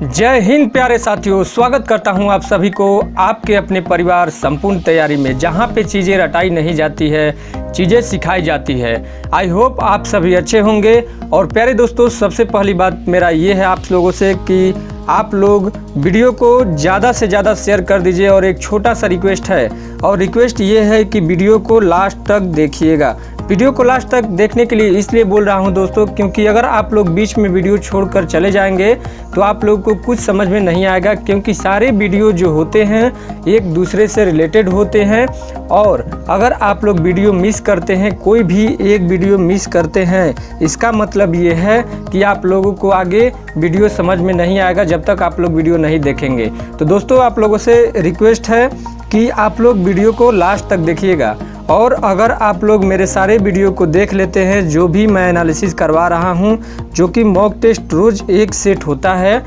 जय हिंद प्यारे साथियों, स्वागत करता हूं आप सभी को आपके अपने परिवार संपूर्ण तैयारी में, जहां पे चीज़ें रटाई नहीं जाती है, चीज़ें सिखाई जाती है। आई होप आप सभी अच्छे होंगे। और प्यारे दोस्तों, सबसे पहली बात मेरा ये है आप लोगों से कि आप लोग वीडियो को ज़्यादा से ज़्यादा शेयर कर दीजिए। और एक छोटा सा रिक्वेस्ट है, और रिक्वेस्ट ये है कि वीडियो को लास्ट तक देखिएगा। वीडियो को लास्ट तक देखने के लिए इसलिए बोल रहा हूं दोस्तों, क्योंकि अगर आप लोग बीच में वीडियो छोड़कर चले जाएंगे तो आप लोग को कुछ समझ में नहीं आएगा, क्योंकि सारे वीडियो जो होते हैं एक दूसरे से रिलेटेड होते हैं। और अगर आप लोग वीडियो मिस करते हैं, कोई भी एक वीडियो मिस करते हैं, इसका मतलब ये है कि आप लोगों को आगे वीडियो समझ में नहीं आएगा जब तक आप लोग वीडियो नहीं देखेंगे। तो दोस्तों, आप लोगों से रिक्वेस्ट है कि आप लोग वीडियो को लास्ट तक देखिएगा। और अगर आप लोग मेरे सारे वीडियो को देख लेते हैं, जो भी मैं एनालिसिस करवा रहा हूं, जो कि मॉक टेस्ट रोज़ एक सेट होता है,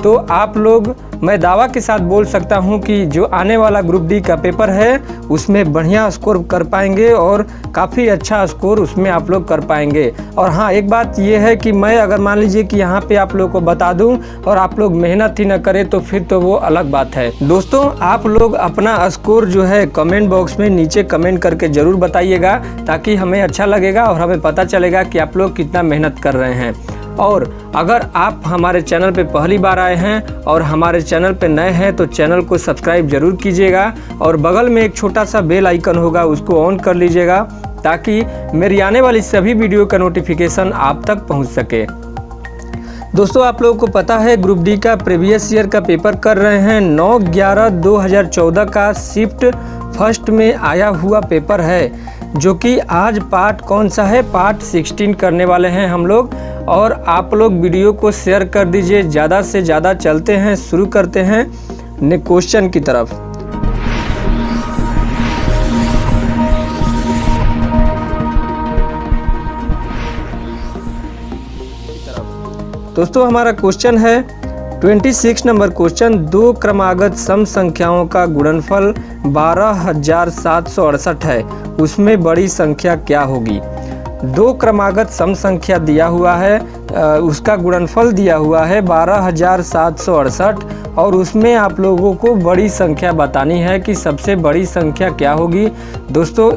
तो आप लोग, मैं दावा के साथ बोल सकता हूं कि जो आने वाला ग्रुप डी का पेपर है उसमें बढ़िया स्कोर कर पाएंगे और काफ़ी अच्छा स्कोर उसमें आप लोग कर पाएंगे। और हाँ, एक बात ये है कि मैं अगर मान लीजिए कि यहाँ पे आप लोग को बता दूं और आप लोग मेहनत ही न करें तो फिर तो वो अलग बात है। दोस्तों, आप लोग अपना स्कोर जो है कमेंट बॉक्स में नीचे कमेंट करके ज़रूर बताइएगा, ताकि हमें अच्छा लगेगा और हमें पता चलेगा कि आप लोग कितना मेहनत कर रहे हैं। और अगर आप हमारे चैनल पे पहली बार आए हैं और हमारे चैनल पे नए हैं तो चैनल को सब्सक्राइब जरूर कीजिएगा, और बगल में एक छोटा सा बेल आइकन होगा, उसको ऑन कर लीजिएगा, ताकि मेरी आने वाली सभी वीडियो का नोटिफिकेशन आप तक पहुंच सके। दोस्तों, आप लोगों को पता है ग्रुप डी का प्रीवियस ईयर का पेपर कर रहे हैं। 9/11/2014 का शिफ्ट फर्स्ट में आया हुआ पेपर है, जो कि आज पार्ट कौन सा है, पार्ट 16 करने वाले हैं हम लोग। और आप लोग वीडियो को शेयर कर दीजिए, ज़्यादा से ज़्यादा। चलते हैं, शुरू करते हैं क्वेश्चन की तरफ। दोस्तों, हमारा क्वेश्चन है 26 नंबर क्वेश्चन। दो क्रमागत सम संख्याओं का गुणनफल 12,768 है, उसमें बड़ी संख्या क्या होगी। दो क्रमागत सम संख्या दिया हुआ है, उसका गुणनफल दिया हुआ है 12,768, और उसमें आप लोगों को बड़ी संख्या बतानी है कि सबसे बड़ी संख्या क्या होगी। दोस्तों,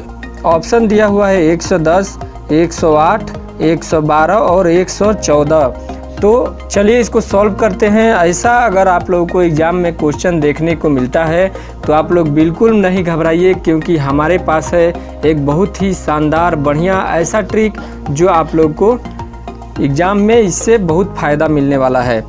ऑप्शन दिया हुआ है 110, 108, 112 और 114। तो चलिए इसको सॉल्व करते हैं। ऐसा अगर आप लोगों को एग्ज़ाम में क्वेश्चन देखने को मिलता है तो आप लोग बिल्कुल नहीं घबराइए, क्योंकि हमारे पास है एक बहुत ही शानदार बढ़िया ऐसा ट्रिक जो आप लोग को एग्ज़ाम में इससे बहुत फ़ायदा मिलने वाला है।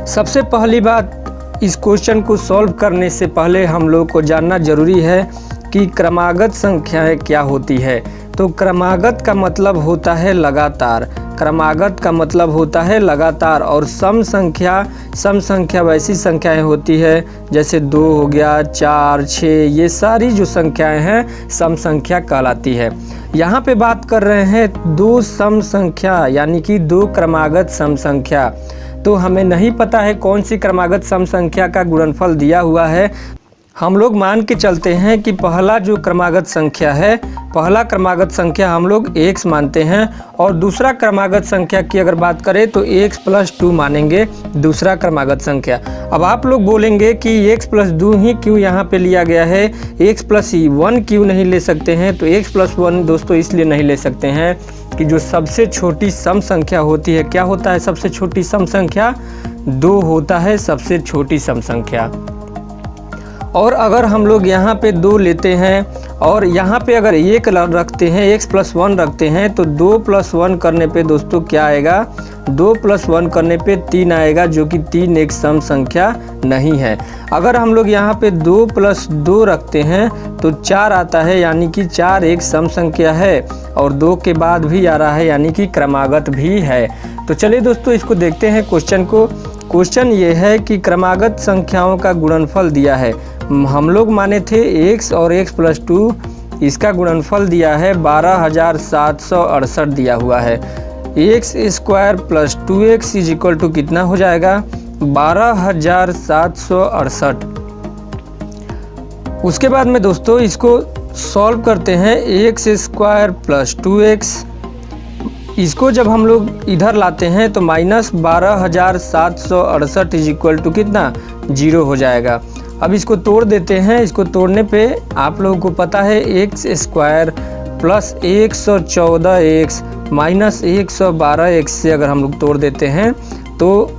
सबसे पहली बात, इस क्वेश्चन को सॉल्व करने से पहले हम लोग को जानना ज़रूरी है कि क्रमागत संख्याएँ क्या होती है। तो क्रमागत का मतलब होता है लगातार, क्रमागत का मतलब होता है लगातार। और सम संख्या वैसी संख्याएं होती है जैसे 2 हो गया, 4, 6, ये सारी जो संख्याएं हैं सम संख्या कहलाती है। यहाँ पे बात कर रहे हैं दो सम संख्या, यानी कि दो क्रमागत सम संख्या। तो हमें नहीं पता है कौन सी क्रमागत सम संख्या का गुणनफल दिया हुआ है। हम लोग मान के चलते हैं कि पहला जो क्रमागत संख्या है, पहला क्रमागत संख्या हम लोग x मानते हैं, और दूसरा क्रमागत संख्या की अगर बात करें तो x+2 मानेंगे दूसरा क्रमागत संख्या। अब आप लोग बोलेंगे कि x+2 ही क्यों यहाँ पे लिया गया है, x+1 क्यों नहीं ले सकते हैं। तो x+1 दोस्तों इसलिए नहीं ले सकते हैं कि जो सबसे छोटी सम संख्या होती है, क्या होता है सबसे छोटी सम संख्या, 2 होता है सबसे छोटी सम संख्या। और अगर हम लोग यहाँ पे 2 लेते हैं और यहाँ पे अगर 1 रखते हैं, x+1 रखते हैं, तो 2 + 1 करने पे दोस्तों क्या आएगा, 2 + 1 करने पे 3 आएगा, जो कि 3 एक सम संख्या नहीं है। अगर हम लोग यहाँ पे 2 + 2 रखते हैं तो 4 आता है, यानी कि 4 एक सम संख्या है, और 2 के बाद भी आ रहा है, यानी कि क्रमागत भी है। तो चलिए दोस्तों, इसको देखते हैं क्वेश्चन को। क्वेश्चन ये है कि क्रमागत संख्याओं का गुणनफल दिया है। हम लोग माने थे x और x+2, इसका गुणनफल दिया है 12,768 दिया हुआ है। x² + 2x = कितना हो जाएगा, 12,768। उसके बाद में दोस्तों इसको सॉल्व करते हैं। x² + 2x इसको जब हम लोग इधर लाते हैं तो -12,768 इज इक्वल टू कितना, 0 हो जाएगा। अब इसको तोड़ देते हैं। इसको तोड़ने पे आप लोगों को पता है x² plus 114x minus 112x से अगर हम लोग तोड़ देते हैं तो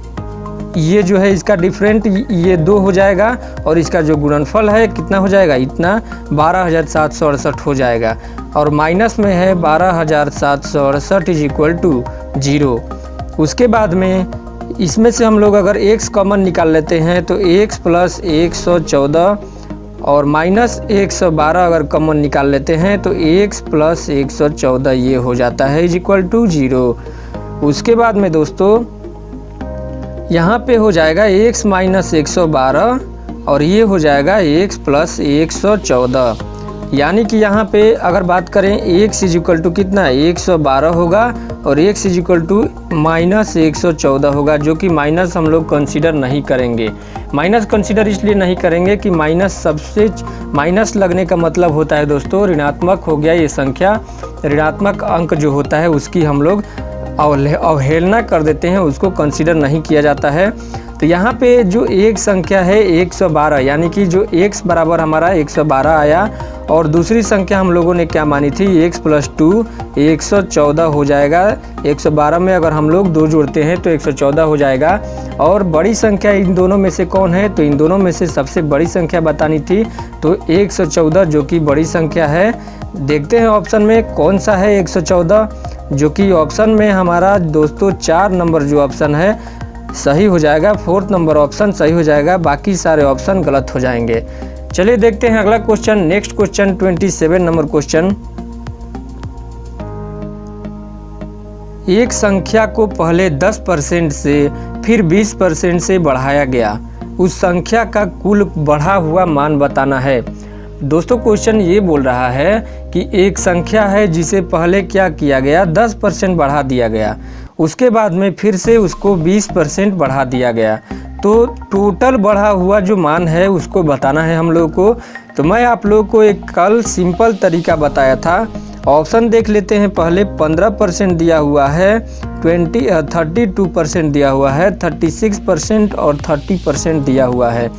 ये जो है इसका डिफरेंट ये 2 हो जाएगा और इसका जो गुणनफल है कितना हो जाएगा, इतना 12,768 हो जाएगा। और माइनस में है 12,768 इज इक्वल टू 0। उसके बाद में इसमें से हम लोग अगर x कॉमन निकाल लेते हैं तो x प्लस 114 और माइनस 112 अगर कॉमन निकाल लेते हैं तो x प्लस 114 ये हो जाता है इज इक्वल टू 0। उसके बाद में दोस्तों यहाँ पे हो जाएगा x माइनस 112 और ये हो जाएगा x प्लस 114, यानी कि यहाँ पे अगर बात करें x इज इक्वल टू कितना 112 होगा और x is equal to minus 114 होगा, जो कि माइनस हम लोग कंसीडर नहीं करेंगे। माइनस कंसीडर इसलिए नहीं करेंगे कि माइनस लगने का मतलब होता है दोस्तों ऋणात्मक हो गया ये संख्या, ऋणात्मक अंक जो होता है उसकी हम लोग अवहेलना कर देते हैं, उसको कंसीडर नहीं किया जाता है। तो यहाँ पे जो एक संख्या है 112, यानी कि जो x बराबर हमारा 112 आया और दूसरी संख्या हम लोगों ने क्या मानी थी x प्लस 2 114 हो जाएगा। 112 में अगर हम लोग 2 जोड़ते हैं तो 114 हो जाएगा। और बड़ी संख्या इन दोनों में से कौन है, तो इन दोनों में से सबसे बड़ी संख्या बतानी थी तो 114 जो कि बड़ी संख्या है। देखते हैं ऑप्शन में कौन सा है 114, जो कि ऑप्शन में हमारा दोस्तों 4 नंबर जो ऑप्शन है सही हो जाएगा, 4th नंबर ऑप्शन सही हो जाएगा, बाकी सारे ऑप्शन गलत हो जाएंगे। चलिए देखते हैं अगला question. Next question 27 number question. एक संख्या को पहले 10% से फिर 20% से बढ़ाया गया, उस संख्या का कुल बढ़ा हुआ मान बताना है। दोस्तों क्वेश्चन ये बोल रहा है कि एक संख्या है जिसे पहले क्या किया गया 10% बढ़ा दिया गया, उसके बाद में फिर से उसको 20% बढ़ा दिया गया, तो टोटल बढ़ा हुआ जो मान है उसको बताना है हम लोग को। तो मैं आप लोग को एक कल सिंपल तरीका बताया था। ऑप्शन देख लेते हैं। पहले 15% दिया हुआ है, 32% दिया हुआ है, 36% और 30% दिया हुआ है।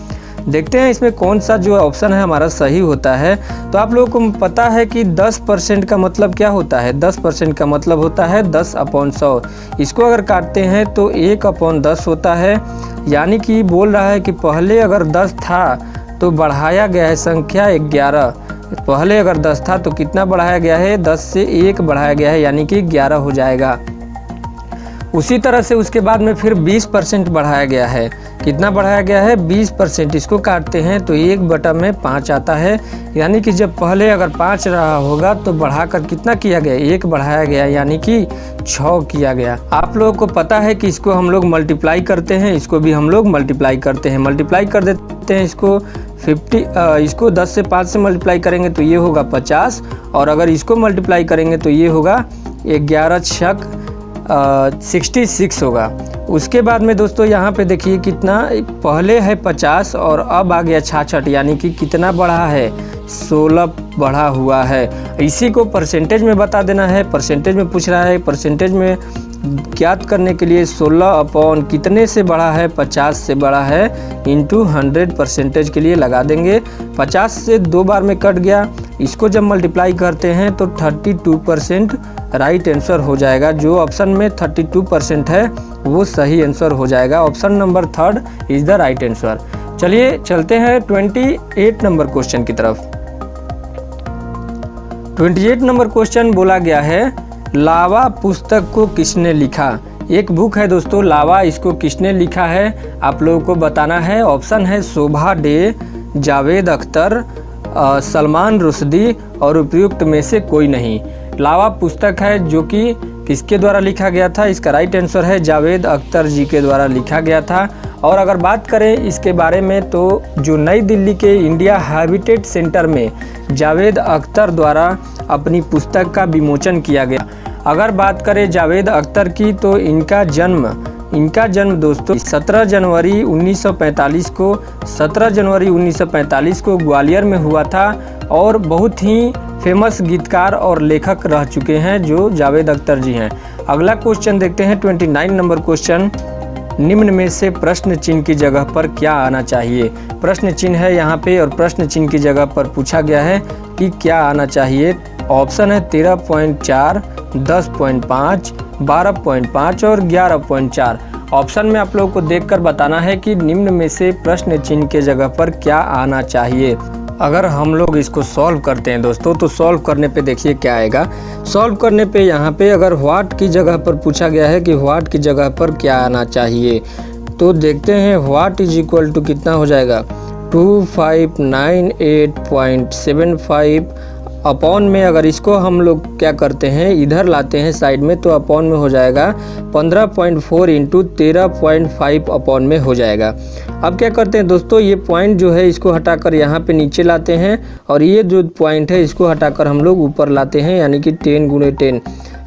देखते हैं इसमें कौन सा जो ऑप्शन है हमारा सही होता है। तो आप लोगों को पता है कि 10% का मतलब क्या होता है, 10% का मतलब होता है 10/100। इसको अगर काटते हैं तो 1/10 होता है, यानी कि बोल रहा है कि पहले अगर 10 था तो बढ़ाया गया है संख्या 11। पहले अगर 10 था तो कितना बढ़ाया गया है, 10 से 1 बढ़ाया गया है, यानी कि 11 हो जाएगा। उसी तरह से उसके बाद में फिर 20% बढ़ाया गया है। कितना बढ़ाया गया है, 20%। इसको काटते हैं तो 1/5 आता है, यानी कि जब पहले अगर 5 रहा होगा तो बढ़ाकर कितना किया गया, 1 बढ़ाया गया, यानी कि 6 किया गया। आप लोगों को पता है कि इसको हम लोग मल्टीप्लाई करते हैं, इसको भी हम लोग मल्टीप्लाई करते हैं। मल्टीप्लाई कर देते हैं इसको 50, इसको 10 से 5 से मल्टीप्लाई करेंगे तो ये होगा 50, और अगर इसको मल्टीप्लाई करेंगे तो ये होगा 11 छक 66 होगा। उसके बाद में दोस्तों यहाँ पे देखिए कितना, पहले है 50 और अब आ गया 66, यानी कि कितना बढ़ा है, 16 बढ़ा हुआ है। इसी को परसेंटेज में बता देना है। परसेंटेज में पूछ रहा है, परसेंटेज में ज्ञात करने के लिए 16 कितने से बढ़ा है, 50 से बढ़ा है, इंटू 100 परसेंटेज के लिए लगा देंगे। 50 से 2 बार में कट गया, इसको जब मल्टीप्लाई करते हैं तो 32% राइट आंसर हो जाएगा। जो ऑप्शन में 32% है वो सही आंसर हो जाएगा। Option number 3 is the right answer. चलिए चलते हैं 28 नंबर क्वेश्चन की तरफ। 28 नंबर क्वेश्चन बोला गया है, लावा पुस्तक को किसने लिखा। एक बुक है दोस्तों लावा, इसको किसने लिखा है आप लोगों को बताना है। ऑप्शन है शोभा डे, जावेद अख्तर, सलमान रुश्दी और उपयुक्त में से कोई नहीं। लावा पुस्तक है जो कि किसके द्वारा लिखा गया था, इसका राइट आंसर है जावेद अख्तर जी के द्वारा लिखा गया था। और अगर बात करें इसके बारे में तो जो नई दिल्ली के इंडिया हैबिटेट सेंटर में जावेद अख्तर द्वारा अपनी पुस्तक का विमोचन किया गया। अगर बात करें जावेद अख्तर की तो इनका जन्म दोस्तों 17 जनवरी 1945 को ग्वालियर में हुआ था। और बहुत ही फेमस गीतकार और लेखक रह चुके हैं जो जावेद अख्तर जी हैं। अगला क्वेश्चन देखते हैं 29 नंबर क्वेश्चन। निम्न में से प्रश्न चिन्ह की जगह पर क्या आना चाहिए। प्रश्न चिन्ह है यहाँ पे और प्रश्न चिन्ह की जगह पर पूछा गया है कि क्या आना चाहिए। ऑप्शन है 13.4, 10.5, 12.5 और 11.4। ऑप्शन में आप लोगों को देखकर बताना है कि निम्न में से प्रश्न चिन्ह के जगह पर क्या आना चाहिए। अगर हम लोग इसको सॉल्व करते हैं दोस्तों, तो सॉल्व करने पे देखिए क्या आएगा। सॉल्व करने पे यहाँ पे अगर व्हाट की जगह पर पूछा गया है कि व्हाट की जगह पर क्या आना चाहिए, तो देखते हैं व्हाट इज इक्वल टू कितना हो जाएगा 2598.75 अपॉन में। अगर इसको हम लोग क्या करते हैं, इधर लाते हैं साइड में, तो अपॉन में हो जाएगा 15.4 इंटू 13.5 अपॉन में हो जाएगा। अब क्या करते हैं दोस्तों, ये पॉइंट जो है इसको हटाकर यहाँ पे नीचे लाते हैं और ये जो पॉइंट है इसको हटाकर हम लोग ऊपर लाते हैं, यानी कि 10 गुणे 10।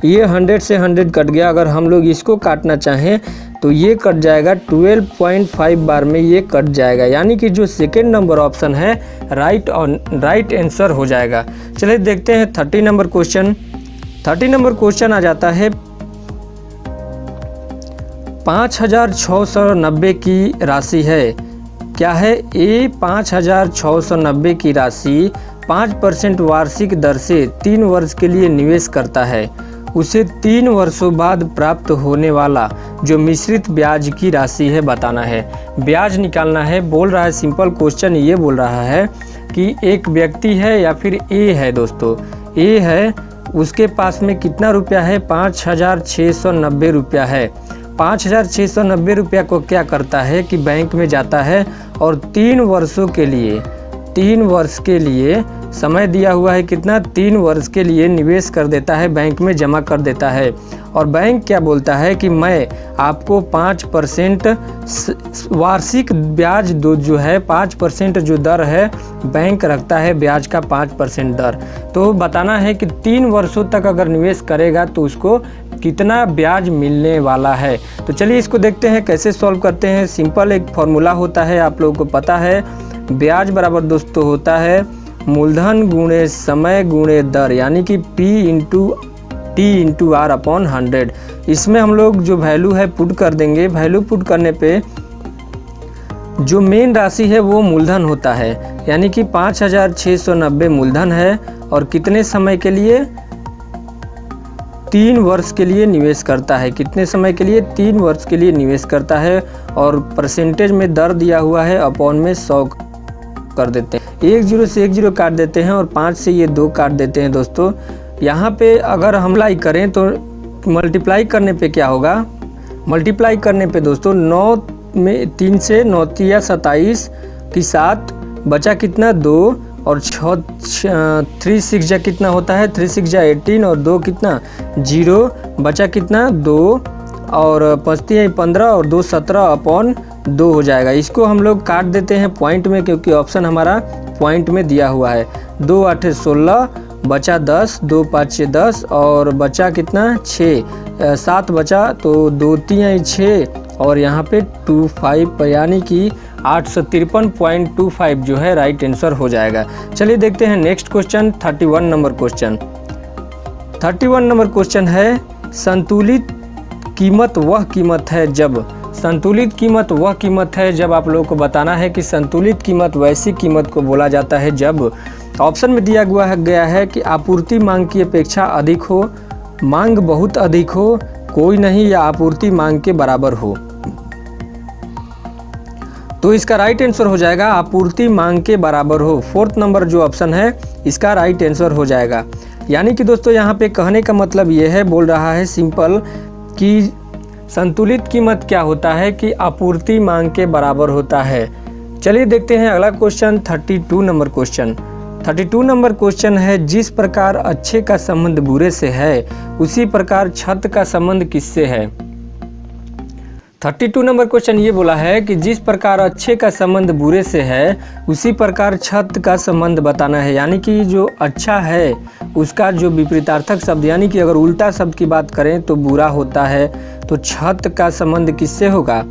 ये 100 से 100 कट गया। अगर हम लोग इसको काटना चाहें तो ये कट जाएगा 12.5 बार में ये कट जाएगा, यानी कि जो सेकेंड नंबर ऑप्शन है राइट आंसर हो जाएगा। चलिए देखते हैं 30 नंबर क्वेश्चन। 30 नंबर क्वेश्चन आ जाता है 5690 की राशि है। क्या है ए 5690 की राशि 5% वार्षिक दर से 3 वर्ष के लिए निवेश करता है। उसे 3 वर्षों बाद प्राप्त होने वाला जो मिश्रित ब्याज की राशि है बताना है। ब्याज निकालना है। बोल रहा है, सिंपल क्वेश्चन ये बोल रहा है कि एक व्यक्ति है या फिर ए है दोस्तों, ए है, उसके पास में कितना रुपया है 5690 रुपया है। 5690 रुपया को क्या करता है कि बैंक में जाता है और 3 वर्षों के लिए 3 वर्ष के लिए समय दिया हुआ है, कितना 3 वर्ष के लिए निवेश कर देता है, बैंक में जमा कर देता है। और बैंक क्या बोलता है कि मैं आपको 5% वार्षिक ब्याज दो जो है 5% जो दर है बैंक रखता है ब्याज का 5% दर। तो बताना है कि 3 वर्षों तक अगर निवेश करेगा तो उसको कितना ब्याज मिलने वाला है। तो चलिए इसको देखते हैं कैसे सॉल्व करते हैं। सिंपल एक फॉर्मूला होता है, आप लोगों को पता है, ब्याज बराबर दोस्तों होता है मूलधन गुणे समय गुणे दर, यानी कि P into T into R upon 100। इसमें हम लोग जो वैल्यू है पुट कर देंगे। वैल्यू पुट करने पे जो मेन राशि है वो मूलधन होता है, यानी कि 5690 मूलधन है और कितने समय के लिए 3 वर्ष के लिए निवेश करता है। कितने समय के लिए 3 वर्ष के लिए निवेश करता है और परसेंटेज में दर दिया हुआ है अपॉन में 100 कर देते हैं। 1 0 से 1 0 काट देते हैं और 5 से ये 2 काट देते हैं दोस्तों। यहाँ पे अगर हम मल्टीप्लाई करें तो मल्टीप्लाई करने पे क्या होगा, मल्टीप्लाई करने पे दोस्तों 9 में 3 से 9 या 27 की 7 बचा कितना 2 और 3 6 जा कितना होता है 3 6 जा 18 और 2 कितना 0 बचा कितना 2 और 5 15 और 2 17 अपॉन 2 हो जाएगा। इसको हम लोग काट देते हैं पॉइंट में, क्योंकि ऑप्शन हमारा पॉइंट में दिया हुआ है। 2 8 16 बचा 10, 2 5 10 और बचा कितना 6, 7 बचा तो 2 3 6 और यहाँ पे 25 यानी कि 853.25 जो है राइट आंसर हो जाएगा। चलिए देखते हैं next question 31 number question. 31 number question है संतुलित कीमत वह कीमत है जब, संतुलित कीमत वह कीमत है जब आप लोगों को बताना है कि संतुलित कीमत वैसी कीमत को बोला जाता है जब ऑप्शन में दिया गया है कि आपूर्ति मांग की अपेक्षा अधिक हो, मांग बहुत अधिक हो, कोई नहीं या आपूर्ति मांग के बराबर हो। तो इसका राइट आंसर हो जाएगा आपूर्ति मांग के बराबर हो। 4th नंबर जो ऑप्शन है इसका राइट आंसर हो जाएगा। यानी कि दोस्तों यहाँ पे कहने का मतलब ये है, बोल रहा है सिंपल कि संतुलित कीमत क्या होता है कि आपूर्ति मांग के बराबर होता है। चलिए देखते हैं अगला question 32 number question. 32 number question है जिस प्रकार अच्छे का संबंध बुरे से है उसी प्रकार छत का संबंध किससे है। 32 नंबर क्वेश्चन ये बोला है कि जिस प्रकार अच्छे का संबंध बुरे से है उसी प्रकार छत का संबंध बताना है। यानी कि जो अच्छा है उसका जो विपरीतार्थक शब्द, यानी कि अगर उल्टा शब्द की बात करें तो बुरा होता है, तो छत का संबंध किससे होगा।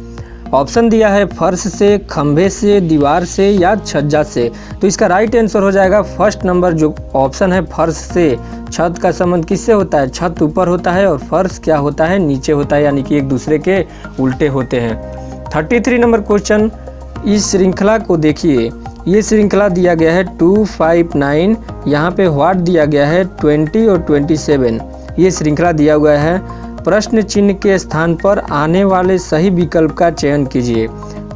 ऑप्शन दिया है फर्श से, खंभे से, दीवार से या छज्जा से। तो इसका राइट आंसर हो जाएगा फर्स्ट नंबर जो ऑप्शन है फर्श से। छत का संबंध किससे होता है? छत ऊपर होता है और फर्श क्या होता है? नीचे होता है, यानी कि एक दूसरे के उल्टे होते हैं। 33 नंबर क्वेश्चन, इस श्रृंखला को देखिए। ये श्रृंखला दिया गया है 259, यहाँ पे व्हाट दिया गया है 20 और 27। ये श्रृंखला दिया हुआ है। प्रश्न चिन्ह के स्थान पर आने वाले सही विकल्प का चयन कीजिए।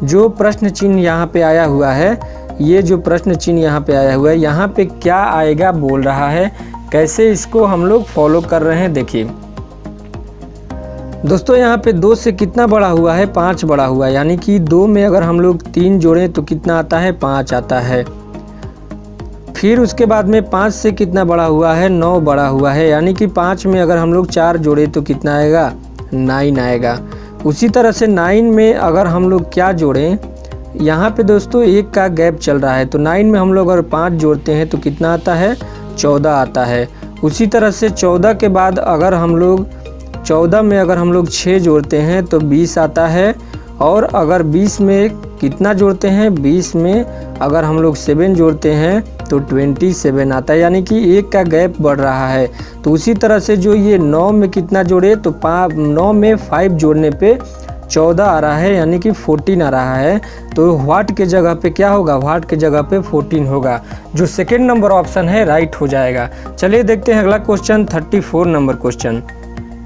जो प्रश्न चिन्ह यहाँ पे आया हुआ है, ये जो प्रश्न चिन्ह यहाँ पे आया हुआ है, यहाँ पे क्या आएगा बोल रहा है, कैसे इसको हम लोग फॉलो कर रहे हैं देखिए। दोस्तों यहाँ पे 2 से कितना बड़ा हुआ है? 5 बड़ा हुआ है, यानी कि 2 में अगर हम लोग 3 जोड़ें तो कितना आता है? 5 आता है। फिर उसके बाद में 5 से कितना बड़ा हुआ है? 9 बड़ा हुआ है, यानी कि 5 में अगर हम लोग 4 जोड़े तो कितना आएगा? 9 आएगा। उसी तरह से 9 में अगर हम लोग क्या जोड़ें, यहाँ पे दोस्तों 1 का गैप चल रहा है, तो 9 में हम लोग अगर 5 जोड़ते हैं तो कितना आता है? 14 आता है। उसी तरह से 14 के बाद अगर हम लोग 14 में अगर हम लोग 6 जोड़ते हैं तो 20 आता है। और अगर 20 में कितना जोड़ते हैं? 20 में अगर हम लोग 7 जोड़ते हैं तो 27 आता है, यानी कि 1 का गैप बढ़ रहा है। तो उसी तरह से जो ये 9 में कितना जोड़े तो 9 में 5 जोड़ने पे 14 आ रहा है, यानी कि 14 आ रहा है। तो व्हाट के जगह पे क्या होगा? व्हाट के जगह पे 14 होगा, जो सेकेंड नंबर ऑप्शन है राइट हो जाएगा। चलिए देखते हैं अगला क्वेश्चन, 34 नंबर क्वेश्चन।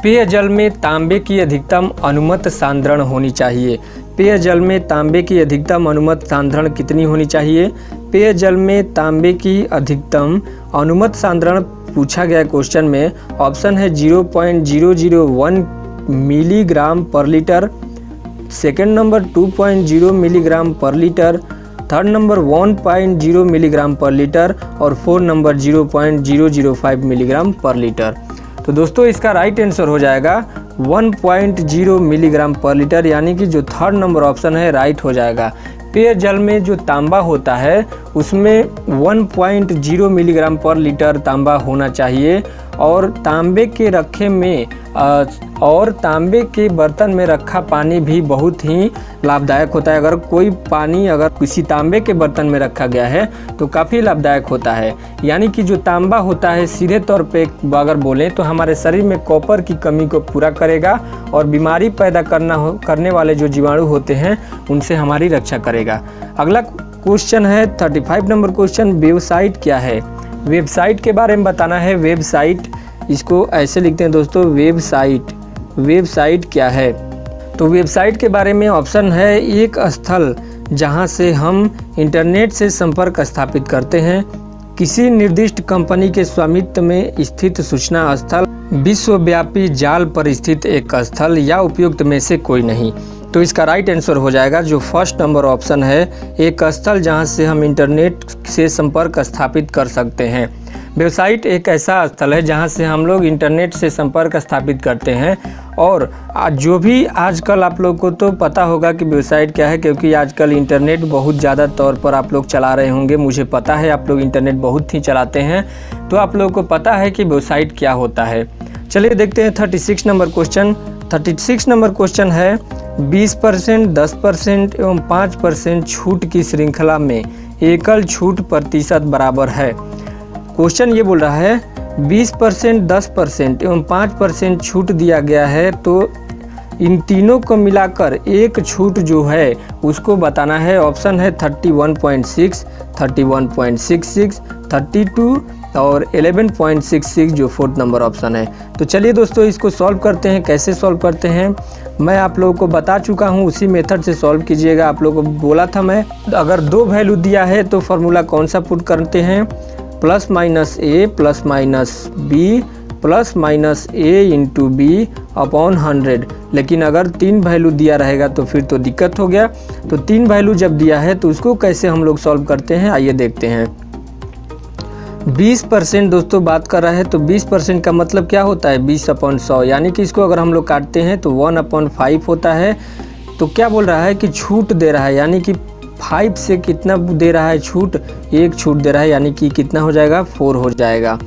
पेयजल में तांबे की अधिकतम अनुमत सांद्रण होनी चाहिए। पेयजल में तांबे की अधिकतम अनुमत सांद्रण कितनी होनी चाहिए? पेयजल में तांबे की अधिकतम अनुमत सांद्रण पूछा गया क्वेश्चन में। ऑप्शन है 0.001 मिलीग्राम पर लीटर, सेकेंड नंबर 2.0 मिलीग्राम पर लीटर, थर्ड नंबर 1.0 मिलीग्राम पर लीटर और फोर्थ नंबर 0.005 मिलीग्राम पर लीटर। तो दोस्तों इसका राइट आंसर हो जाएगा 1.0 मिलीग्राम पर लीटर, यानी कि जो थर्ड नंबर ऑप्शन है राइट हो जाएगा। पेयजल में जो तांबा होता है उसमें 1.0 मिलीग्राम पर लीटर तांबा होना चाहिए। और तांबे के रखे में और तांबे के बर्तन में रखा पानी भी बहुत ही लाभदायक होता है। अगर कोई पानी अगर किसी तांबे के बर्तन में रखा गया है तो काफ़ी लाभदायक होता है। यानी कि जो तांबा होता है सीधे तौर पे अगर बोलें तो हमारे शरीर में कॉपर की कमी को पूरा करेगा और बीमारी पैदा करने वाले जो जीवाणु होते हैं उनसे हमारी रक्षा करेगा। अगला क्वेश्चन है 35 नंबर क्वेश्चन, वेबसाइट क्या है? वेबसाइट के बारे में बताना है। वेबसाइट, इसको ऐसे लिखते हैं दोस्तों, वेबसाइट क्या है? तो वेबसाइट के बारे में ऑप्शन है एक स्थल जहां से हम इंटरनेट से संपर्क स्थापित करते हैं, किसी निर्दिष्ट कंपनी के स्वामित्व में स्थित सूचना स्थल, विश्वव्यापी जाल पर स्थित एक स्थल या उपयुक्त में से कोई नहीं। तो इसका राइट आंसर हो जाएगा जो फर्स्ट नंबर ऑप्शन है, एक स्थल जहां से हम इंटरनेट से संपर्क स्थापित कर सकते हैं। वेबसाइट एक ऐसा स्थल है जहां से हम लोग इंटरनेट से संपर्क स्थापित करते हैं। और जो भी आजकल आप लोग को तो पता होगा कि वेबसाइट क्या है, क्योंकि आजकल इंटरनेट बहुत ज़्यादा तौर पर आप लोग चला रहे होंगे। मुझे पता है आप लोग इंटरनेट बहुत ही चलाते हैं, तो आप लोगों को पता है कि वेबसाइट क्या होता है। चलिए देखते हैं 36 नंबर क्वेश्चन। 36 नंबर क्वेश्चन है 20%, 10% एवं 5% छूट की श्रृंखला में एकल छूट प्रतिशत बराबर है। क्वेश्चन ये बोल रहा है 20%, 10% एवं 5% छूट दिया गया है, तो इन तीनों को मिलाकर एक छूट जो है उसको बताना है। ऑप्शन है 31.6, 31.66, 32 और 11.66 जो फोर्थ नंबर ऑप्शन है। तो चलिए दोस्तों इसको सॉल्व करते हैं। कैसे सॉल्व करते हैं मैं आप लोगों को बता चुका हूं, उसी मेथड से सॉल्व कीजिएगा। आप लोगों को बोला था मैं, अगर 2 वैल्यू दिया है तो फार्मूला कौन सा पुट करते हैं, plus minus A plus minus B plus minus A into B upon 100। लेकिन अगर 3 वैल्यू दिया रहेगा तो फिर तो दिक्कत हो गया। तो 3 वैल्यू जब दिया है तो उसको कैसे हम लोग सॉल्व करते हैं आइए देखते हैं। 20% दोस्तों बात कर रहा है, तो 20% का मतलब क्या होता है 20/100, यानी कि इसको अगर हम लोग काटते हैं तो 1/5 होता है। तो क्या बोल रहा है कि छूट दे रहा है, यानी कि 5 से कितना दे रहा है छूट, 1 छूट दे रहा है, यानी कि कितना हो जाएगा 4 हो जाएगा।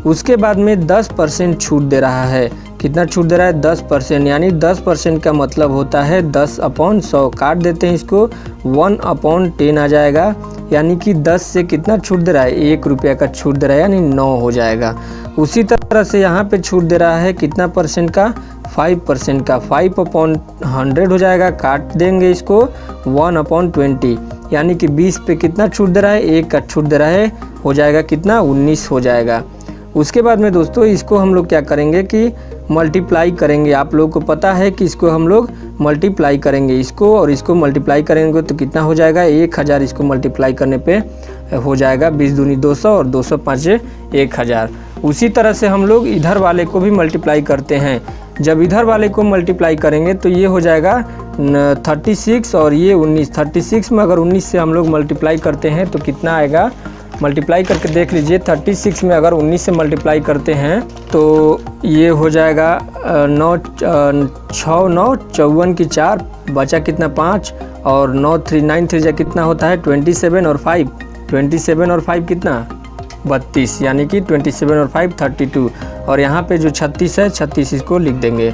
उसके बाद में 10% छूट दे रहा है, कितना छूट दे रहा है 10%, यानी 10% का मतलब होता है 10/100। काट देते हैं इसको, 1/10 आ जाएगा, यानी कि 10 से कितना छूट दे रहा है 1 रुपया का छूट दे रहा है, यानी 9 हो जाएगा। उसी तरह से यहाँ पे छूट दे रहा है कितना परसेंट का 5% का, 5/100 हो जाएगा। काट देंगे इसको 1/20, यानी कि 20 पे कितना छूट दे रहा है 1 का छूट दे रहा है, हो जाएगा कितना 19 हो जाएगा। उसके बाद में दोस्तों इसको हम लोग क्या करेंगे कि मल्टीप्लाई करेंगे। आप लोगों को पता है कि इसको हम लोग मल्टीप्लाई करेंगे, इसको और इसको मल्टीप्लाई करेंगे तो कितना हो जाएगा 1000। इसको मल्टीप्लाई करने पे हो जाएगा 20 दूनी 200 और 200 5 1000। उसी तरह से हम लोग इधर वाले को भी मल्टीप्लाई करते हैं। जब इधर वाले को मल्टीप्लाई करेंगे तो ये हो जाएगा 36 और ये 19। 36 में अगर 19 से हम लोग मल्टीप्लाई करते हैं तो कितना आएगा, मल्टीप्लाई करके देख लीजिए। 36 में अगर 19 से मल्टीप्लाई करते हैं तो ये हो जाएगा 9 6 9 54 की 4, बचा कितना 5 और 9 3 9 3 कितना होता है 27 और 5, 27 और 5 कितना 32, यानी कि 27 और 5 32। और यहाँ पे जो 36 है 36 इसको लिख देंगे।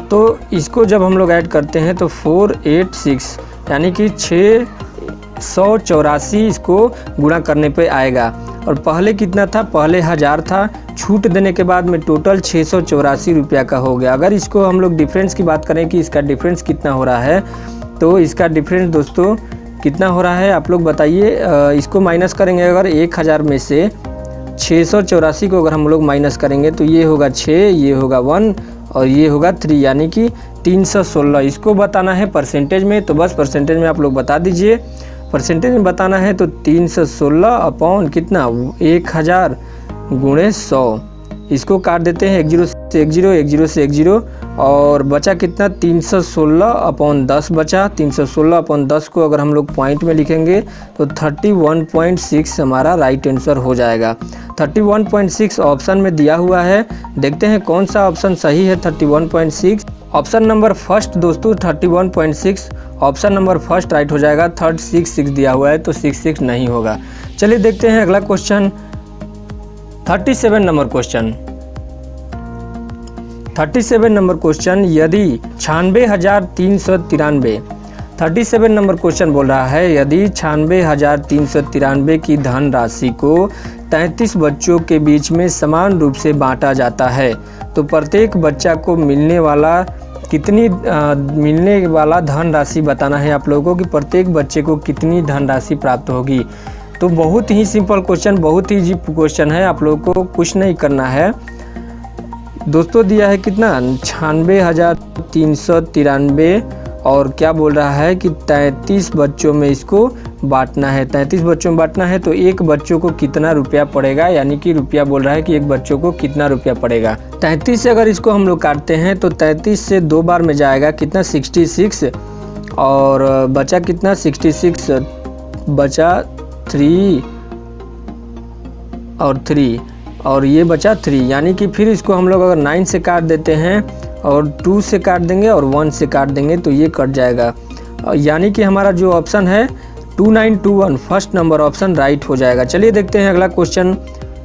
तो इसको जब हम लोग ऐड करते हैं तो 486, यानी कि 684 इसको गुणा करने पे आएगा। और पहले कितना था, पहले 1000 था, छूट देने के बाद में टोटल 684 रुपया का हो गया। अगर इसको हम लोग डिफरेंस की बात करें कि इसका डिफरेंस कितना हो रहा है, तो इसका डिफरेंस दोस्तों कितना हो रहा है आप लोग बताइए। इसको माइनस करेंगे, अगर 1000 में से 684 को अगर हम लोग माइनस करेंगे तो ये होगा 6, ये होगा 1 और ये होगा 3, यानी कि 316। इसको बताना है परसेंटेज में, तो बस परसेंटेज में आप लोग बता दीजिए। परसेंटेज में बताना है तो 316 अपॉन कितना 1000 गुणे 100। इसको काट देते हैं 10 से 10, 10 से 10 और बचा कितना 316/10 बचा। 316/10 को अगर हम लोग पॉइंट में लिखेंगे तो 31.6 हमारा राइट आंसर हो जाएगा। 31.6 ऑप्शन में दिया हुआ है, देखते हैं कौन सा ऑप्शन सही है। 31.6 ऑप्शन नंबर फर्स्ट दोस्तों, 31.6 ऑप्शन नंबर फर्स्ट राइट हो जाएगा। थर्ड 66 दिया हुआ है तो 66 नहीं होगा। चलिए देखते हैं अगला question, 37 number question. 37 number question, यदि 96,393 37 नंबर क्वेश्चन बोल रहा है यदि 96,393 की धनराशि को 33 बच्चों के बीच में समान रूप से बांटा जाता है तो प्रत्येक बच्चा को मिलने वाला धनराशि बताना है आप लोगों को कि प्रत्येक बच्चे को कितनी धनराशि प्राप्त होगी। तो बहुत ही सिंपल क्वेश्चन, बहुत ही इजी क्वेश्चन है, आप लोगों को कुछ नहीं करना है दोस्तों। दिया है कितना 96,393 और क्या बोल रहा है कि 33 बच्चों में इसको बांटना है। 33 बच्चों में बांटना है तो एक बच्चों को कितना रुपया पड़ेगा, यानी कि रुपया बोल रहा है कि एक बच्चों को कितना रुपया पड़ेगा। 33 से अगर इसको हम लोग काटते हैं तो 33 से 2 बार में जाएगा कितना 66 और बचा कितना 66, बचा 3 और 3 और ये बचा 3, यानी कि फिर इसको हम लोग अगर 9 से काट देते हैं और 2 से काट देंगे और 1 से काट देंगे तो ये कट जाएगा, यानी कि हमारा जो ऑप्शन है 2921 फर्स्ट नंबर ऑप्शन राइट हो जाएगा। चलिए देखते हैं अगला क्वेश्चन,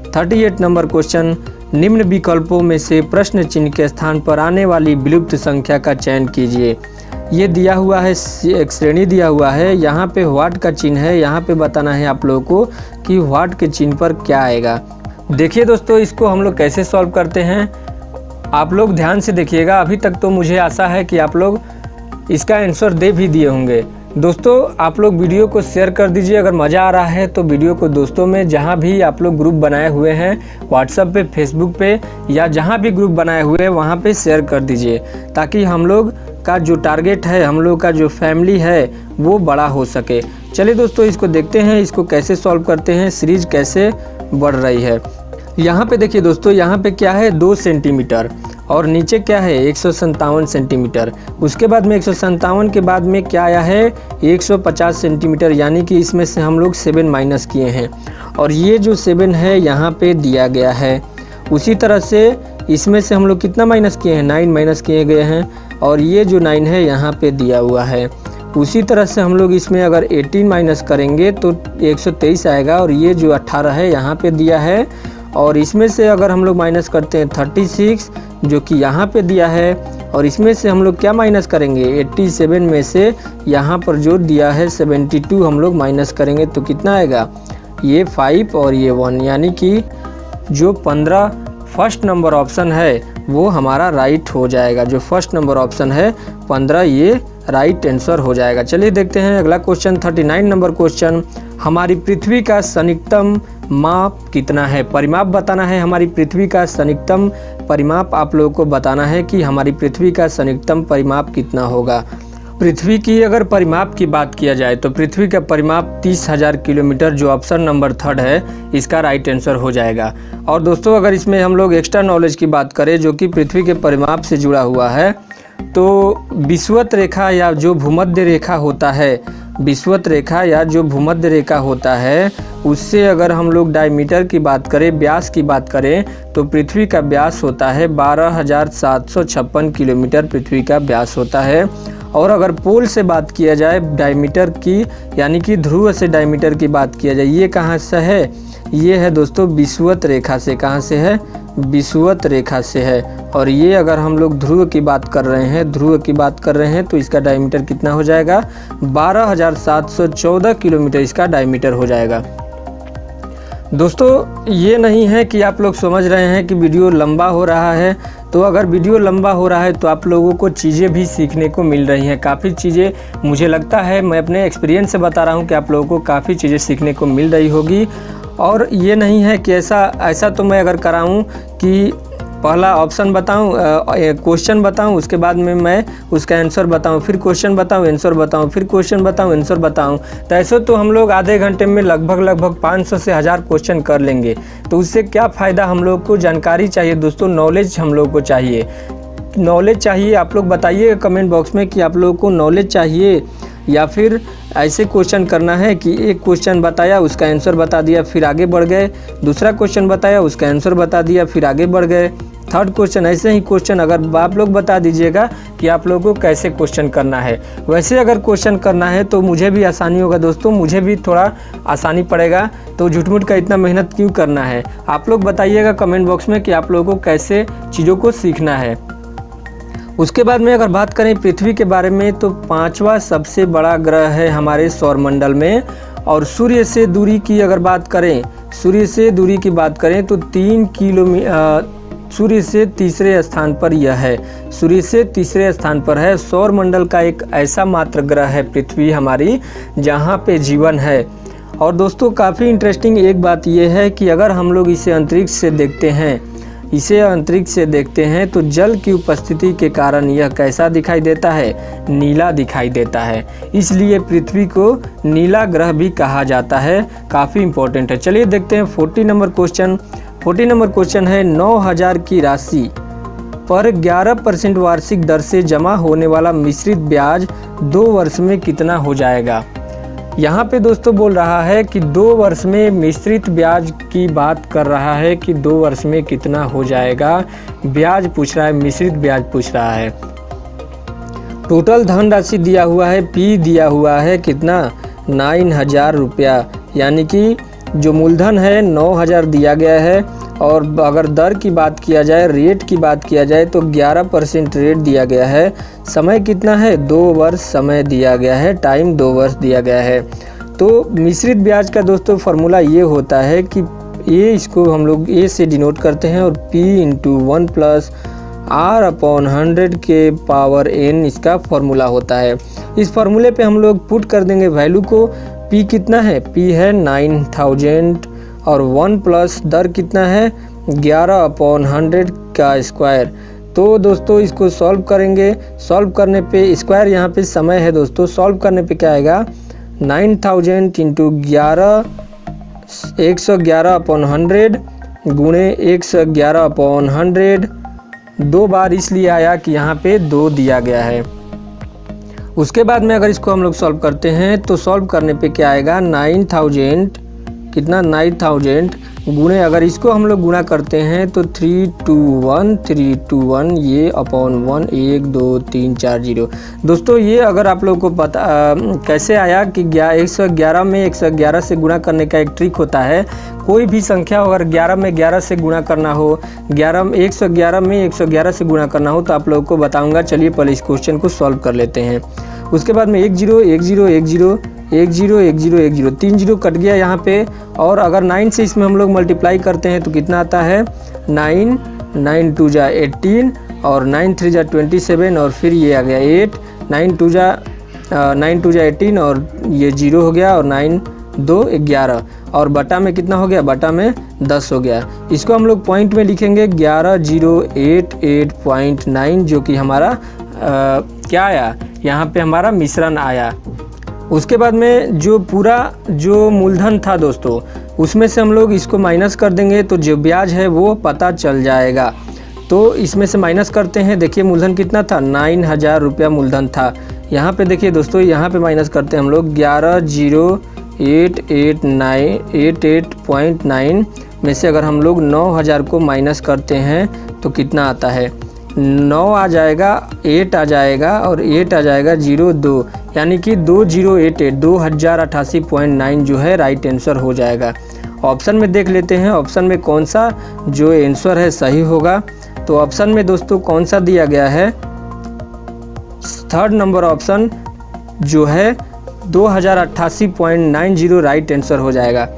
38 नंबर क्वेश्चन। निम्न विकल्पों में से प्रश्न चिन्ह के स्थान पर आने वाली विलुप्त संख्या का चयन कीजिए। ये दिया हुआ है, एक श्रेणी दिया हुआ है, यहाँ पे व्हाट का चिन्ह है, यहाँ पे बताना है आप लोगों को कि व्हाट के चिन्ह पर क्या आएगा। देखिए दोस्तों इसको हम लोग कैसे सॉल्व करते हैं, आप लोग ध्यान से देखिएगा। अभी तक तो मुझे आशा है कि आप लोग इसका आंसर दे भी दिए होंगे। दोस्तों आप लोग वीडियो को शेयर कर दीजिए, अगर मज़ा आ रहा है तो वीडियो को दोस्तों में जहां भी आप लोग ग्रुप बनाए हुए हैं व्हाट्सएप पे, फेसबुक पे या जहां भी ग्रुप बनाए हुए हैं वहां पे शेयर कर दीजिए, ताकि हम लोग का जो टारगेट है, हम लोग का जो फैमिली है वो बड़ा हो सके। चलिए दोस्तों इसको देखते हैं, इसको कैसे सॉल्व करते हैं, सीरीज कैसे बढ़ रही है। यहाँ पे देखिए दोस्तों, यहाँ पे क्या है 2 सेंटीमीटर और नीचे क्या है 157 सेंटीमीटर। उसके बाद में 157 के बाद में क्या आया है 150 सेंटीमीटर, यानी कि इसमें से हम लोग 7 माइनस किए हैं और ये जो 7 है यहाँ पे दिया गया है। उसी तरह से इसमें से हम लोग कितना माइनस किए हैं 9 माइनस किए गए हैं और ये जो 9 है यहाँ पे दिया हुआ है। उसी तरह से हम लोग इसमें अगर 18 माइनस करेंगे तो 123 आएगा और ये जो 18 है यहाँ पे दिया है और इसमें से अगर हम लोग माइनस करते हैं 36 जो कि यहाँ पे दिया है, और इसमें से हम लोग क्या माइनस करेंगे 87 में से यहाँ पर जो दिया है 72 हम लोग माइनस करेंगे तो कितना आएगा, ये 5 और ये 1, यानी कि जो 15 फर्स्ट नंबर ऑप्शन है वो हमारा राइट हो जाएगा। जो फर्स्ट नंबर ऑप्शन है 15 ये राइट आंसर हो जाएगा। चलिए देखते हैं अगला क्वेश्चन 39 नंबर क्वेश्चन। हमारी पृथ्वी का सन्निकटन माप कितना है? परिमाप बताना है हमारी पृथ्वी का सन्निकटन परिमाप। आप लोगों को बताना है कि हमारी पृथ्वी का सन्निकटन परिमाप कितना होगा। पृथ्वी की अगर परिमाप की बात किया जाए तो पृथ्वी का परिमाप 30,000 किलोमीटर, जो ऑप्शन नंबर 3 है इसका राइट आंसर हो जाएगा। और दोस्तों अगर इसमें हम लोग एक्स्ट्रा नॉलेज की बात करें जो कि पृथ्वी के परिमाप से जुड़ा हुआ है, तो विषुवत रेखा या जो भूमध्य रेखा होता है, विषुवत रेखा या जो भूमध्य रेखा होता है उससे अगर हम लोग डायमीटर की बात करें, व्यास की बात करें, तो पृथ्वी का व्यास होता है 12,756 किलोमीटर पृथ्वी का व्यास होता है। और अगर पोल से बात किया जाए डायमीटर की, यानी कि ध्रुव से डायमीटर की बात किया जाए, ये कहाँ से है, ये है दोस्तों विषुवत रेखा से। कहाँ से है, विषुवत रेखा से है। और ये अगर हम लोग ध्रुव की बात कर रहे हैं, ध्रुव की बात कर रहे हैं तो इसका डायमीटर कितना हो जाएगा, 12,714 किलोमीटर इसका डायमीटर हो जाएगा। दोस्तों ये नहीं है कि आप लोग समझ रहे हैं कि वीडियो लंबा हो रहा है, तो अगर वीडियो लंबा हो रहा है तो आप लोगों को चीज़ें भी सीखने को मिल रही हैं। काफ़ी चीज़ें मुझे लगता है, मैं अपने एक्सपीरियंस से बता रहा हूं कि आप लोगों को काफ़ी चीज़ें सीखने को मिल रही होगी। और ये नहीं है कि ऐसा तो मैं अगर कराऊं कि पहला ऑप्शन बताऊं, क्वेश्चन बताऊं, उसके बाद में मैं उसका आंसर बताऊं, फिर क्वेश्चन बताऊं, आंसर बताऊं, फिर क्वेश्चन बताऊं, आंसर बताऊं, तो ऐसे तो हम लोग आधे घंटे में लगभग 500 से 1000 क्वेश्चन कर लेंगे। तो उससे क्या फ़ायदा, हम लोग को जानकारी चाहिए दोस्तों, नॉलेज हम लोग को चाहिए, नॉलेज चाहिए। आप लोग बताइए कमेंट बॉक्स में कि आप लोगों को नॉलेज चाहिए या फिर ऐसे क्वेश्चन करना है कि एक क्वेश्चन बताया उसका आंसर बता दिया फिर आगे बढ़ गए, दूसरा क्वेश्चन बताया उसका आंसर बता दिया फिर आगे बढ़ गए, थर्ड क्वेश्चन ऐसे ही क्वेश्चन अगर आप लोग बता दीजिएगा कि आप लोगों को कैसे क्वेश्चन करना है। वैसे अगर क्वेश्चन करना है तो मुझे भी आसानी होगा दोस्तों, मुझे भी थोड़ा आसानी पड़ेगा, तो झूठ-मूठ का इतना मेहनत क्यों करना है। आप लोग बताइएगा कमेंट बॉक्स में कि आप लोगों को कैसे चीज़ों को सीखना है। उसके बाद में अगर बात करें पृथ्वी के बारे में तो 5वां सबसे बड़ा ग्रह है हमारे सौरमंडल में। और सूर्य से दूरी की अगर बात करें, सूर्य से दूरी की बात करें तो 3 किलोमीटर, सूर्य से तीसरे स्थान पर यह है, सूर्य से तीसरे स्थान पर है। सौरमंडल का एक ऐसा मात्र ग्रह है पृथ्वी हमारी जहाँ पे जीवन है। और दोस्तों काफ़ी इंटरेस्टिंग एक बात यह है कि अगर हम लोग इसे अंतरिक्ष से देखते हैं, तो जल की उपस्थिति के कारण यह कैसा दिखाई देता है, नीला दिखाई देता है। इसलिए पृथ्वी को नीला ग्रह भी कहा जाता है। काफ़ी इंपॉर्टेंट है। चलिए देखते हैं 40 नंबर क्वेश्चन। 40 नंबर क्वेश्चन है 9,000 की राशि पर 11% वार्षिक दर से जमा होने वाला मिश्रित ब्याज 2 वर्ष में कितना हो जाएगा। यहाँ पे दोस्तों बोल रहा है कि 2 वर्ष में मिश्रित ब्याज की बात कर रहा है कि 2 वर्ष में कितना हो जाएगा। ब्याज पूछ रहा है, मिश्रित ब्याज पूछ रहा है। टोटल धनराशि दिया हुआ है, पी दिया हुआ है कितना, 9,000 रुपया, यानी कि जो मूलधन है 9,000 दिया गया है। और अगर दर की बात किया जाए, रेट की बात किया जाए तो 11% रेट दिया गया है। समय कितना है, 2 वर्ष समय दिया गया है, टाइम 2 वर्ष दिया गया है। तो मिश्रित ब्याज का दोस्तों फार्मूला ये होता है कि ए, इसको हम लोग ए से डिनोट करते हैं और P × 1 + R/100 के पावर n इसका फार्मूला होता है। इस फार्मूले पे हम लोग पुट कर देंगे वैल्यू को। P कितना है, P है 9,000 और 1 प्लस दर कितना है 11/100 का स्क्वायर। तो दोस्तों इसको सॉल्व करेंगे, सॉल्व करने पे स्क्वायर यहाँ पे समय है दोस्तों, सॉल्व करने पे क्या आएगा 9,000 × 11 111/100 गुणे 111/100। 2 बार इसलिए आया कि यहाँ पे 2 दिया गया है। उसके बाद में अगर इसको हम लोग सॉल्व करते हैं तो सॉल्व करने पे क्या आएगा 9,000 कितना 9,000 गुणे अगर इसको हम लोग गुणा करते हैं तो 321 ये अपॉन 1 1 2 3 4 0। दोस्तों ये अगर आप लोग को पता कैसे आया कि 111 में 111 से गुणा करने का एक ट्रिक होता है। कोई भी संख्या अगर 11 में 11 से गुणा करना हो, 111 में 111 से गुणा करना हो तो आप लोगों को बताऊंगा। चलिए पहले इस क्वेश्चन को सॉल्व कर लेते हैं। उसके बाद में 1 0 1 0 1 0 1 0 1 0 1 0 3 0 कट गया यहाँ पे। और अगर 9 से इसमें हम लोग मल्टीप्लाई करते हैं तो कितना आता है 9 9 2 जा 18 और 9 3 जा 27 और फिर ये आ गया 8 9 2 जा 18 और ये 0 हो गया और 9 2 11 और बटा में कितना हो गया, बटा में 10 हो गया। इसको हम लोग पॉइंट में लिखेंगे 11088.9 जो कि हमारा क्या आया, यहाँ पे हमारा मिश्रण आया। उसके बाद में जो पूरा जो मूलधन था दोस्तों उसमें से हम लोग इसको माइनस कर देंगे तो जो ब्याज है वो पता चल जाएगा। तो इसमें से माइनस करते हैं। देखिए मूलधन कितना था, 9000 रुपया मूलधन था। यहाँ पे देखिए दोस्तों, यहाँ पे माइनस करते हैं हम लोग 11088.9 में से अगर हम लोग 9000 को माइनस करते हैं तो कितना आता है, 9 आ जाएगा, 8 आ जाएगा और 8 आ जाएगा 02, यानी कि 2088.9 जो है राइट आंसर हो जाएगा। ऑप्शन में देख लेते हैं ऑप्शन में कौन सा जो आंसर है सही होगा। तो ऑप्शन में दोस्तों कौन सा दिया गया है, 3rd नंबर ऑप्शन जो है 2088.90 राइट आंसर हो जाएगा।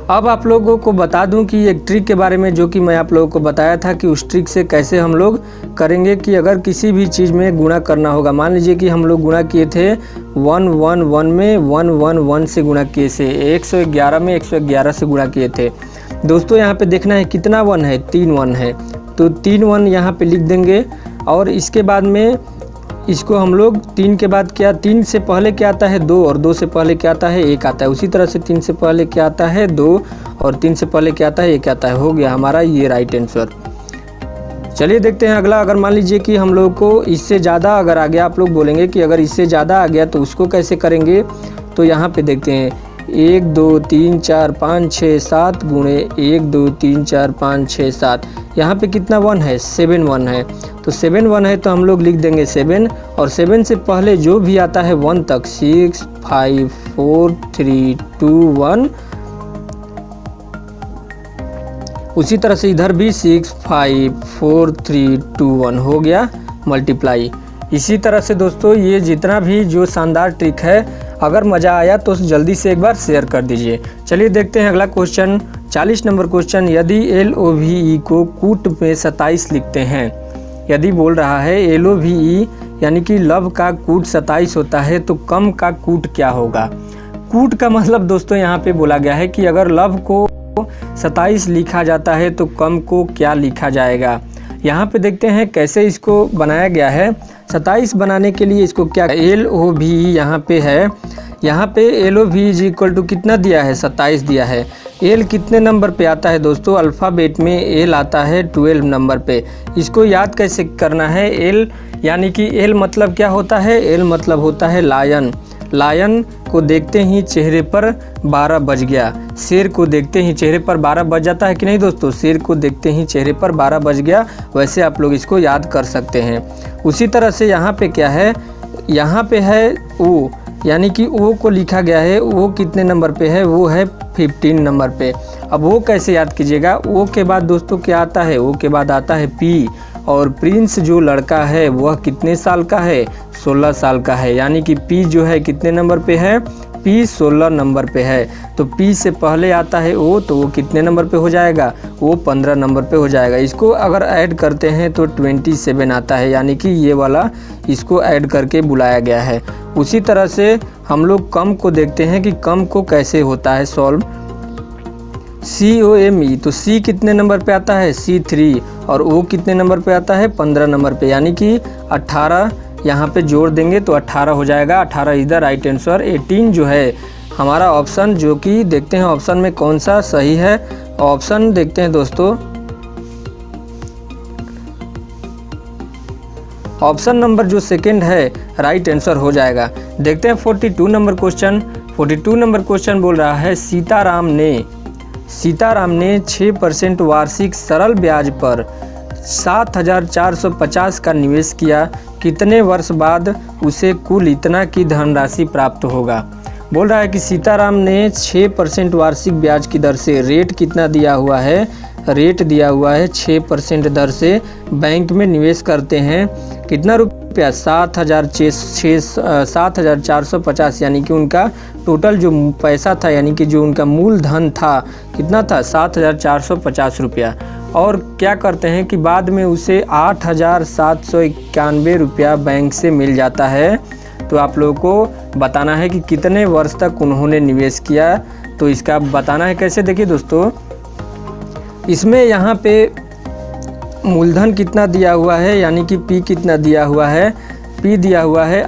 अब आप लोगों को बता दूं कि एक ट्रिक के बारे में जो कि मैं आप लोगों को बताया था कि उस ट्रिक से कैसे हम लोग करेंगे कि अगर किसी भी चीज़ में गुणा करना होगा। मान लीजिए कि हम लोग गुणा किए थे 111 में 111 से गुणा किए थे, 111 में 111 से गुणा किए थे। दोस्तों यहाँ पे देखना है कितना 1 है, 3 1 है, तो 3 1 यहाँ पे लिख देंगे। और इसके बाद में इसको हम लोग 3 के बाद क्या, 3 से पहले क्या आता है 2 और 2 से पहले क्या आता है 1 आता है। उसी तरह से 3 से पहले क्या आता है 2 और 3 से पहले क्या आता है 1 आता है। हो गया हमारा ये राइट आंसर। चलिए देखते हैं अगला। अगर मान लीजिए कि हम लोग को इससे ज़्यादा अगर आ गया, आप लोग बोलेंगे कि अगर इससे ज़्यादा आ गया तो उसको कैसे करेंगे। तो यहाँ पे देखते हैं 1 2 3 4 5 6 7 गुणे 1 2 3 4 5 6 7, यहाँ पे कितना 1 है, 7 1 है। तो 7 1 है तो हम लोग लिख देंगे 7 और 7 से पहले जो भी आता है 1 तक 6 5 4 3 2 1। उसी तरह से इधर भी 6 5 4 3 2 1 हो गया मल्टीप्लाई। इसी तरह से दोस्तों ये जितना भी जो शानदार ट्रिक है, अगर मज़ा आया तो जल्दी से एक बार शेयर कर दीजिए। चलिए देखते हैं अगला क्वेश्चन, 40 नंबर क्वेश्चन। यदि LOVE को कूट में 27 लिखते हैं, यदि बोल रहा है LOVE यानी कि लव का कूट 27 होता है तो कम का कूट क्या होगा। कूट का मतलब दोस्तों यहाँ पे बोला गया है कि अगर लव को 27 लिखा जाता है तो कम को क्या लिखा जाएगा। यहाँ पे देखते हैं कैसे इसको बनाया गया है। 27 बनाने के लिए इसको क्या, LOVE यहाँ पे है, यहाँ पे LOVE इज इक्वल टू कितना दिया है 27 दिया है। L कितने नंबर पे आता है दोस्तों, अल्फ़ाबेट में L आता है 12 नंबर पे। इसको याद कैसे करना है, L यानी कि L मतलब क्या होता है, L मतलब होता है लायन। लायन को देखते ही चेहरे पर 12 बज गया, शेर को देखते ही चेहरे पर 12 बज जाता है कि नहीं दोस्तों, शेर को देखते ही चेहरे पर 12 बज गया। वैसे आप लोग इसको याद कर सकते हैं। उसी तरह से यहाँ पे क्या है, यहाँ पे है O, यानी कि O को लिखा गया है, O कितने नंबर पे है, वो है 15 नंबर पे। अब वो कैसे याद कीजिएगा, O के बाद दोस्तों क्या आता है, O के बाद आता है P, और प्रिंस जो लड़का है वह कितने साल का है, 16 साल का है। यानी कि P जो है कितने नंबर पे है, P 16 नंबर पे है। तो P से पहले आता है O, तो वो कितने नंबर पे हो जाएगा, वो 15 नंबर पे हो जाएगा। इसको अगर ऐड करते हैं तो 27 आता है, यानी कि ये वाला इसको ऐड करके बुलाया गया है। उसी तरह से हम लोग कम को देखते हैं कि कम को कैसे होता है सॉल्व। COME, तो C कितने नंबर पे आता है, C3, और O कितने नंबर पे आता है, 15 नंबर पे, यानी कि 18 यहाँ पे जोड़ देंगे तो 18 हो जाएगा। 18 इज द राइट आंसर। 18 जो है हमारा ऑप्शन, जो कि देखते हैं ऑप्शन में कौन सा सही है। ऑप्शन देखते हैं दोस्तों, ऑप्शन नंबर जो सेकंड है राइट आंसर हो जाएगा। देखते हैं 42 नंबर क्वेश्चन। 42 नंबर क्वेश्चन बोल रहा है सीताराम ने सीताराम ने 6% वार्षिक सरल ब्याज पर 7,450 का निवेश किया, कितने वर्ष बाद उसे कुल इतना की धनराशि प्राप्त होगा। बोल रहा है कि सीताराम ने 6% वार्षिक ब्याज की दर से, रेट कितना दिया हुआ है, रेट दिया हुआ है 6% दर से बैंक में निवेश करते हैं। कितना रुपया? 7,450, यानी कि उनका टोटल जो पैसा था, यानी कि जो उनका मूलधन था कितना था? 7,450 रुपया। और क्या करते हैं कि बाद में उसे 8,791 रुपया बैंक से मिल जाता है। तो आप लोगों को बताना है कि कितने वर्ष तक उन्होंने निवेश किया, तो इसका बताना है कैसे। देखिए दोस्तों, इसमें यहाँ पे मूलधन कितना दिया हुआ है, यानी कि पी कितना दिया हुआ है, पी दिया हुआ है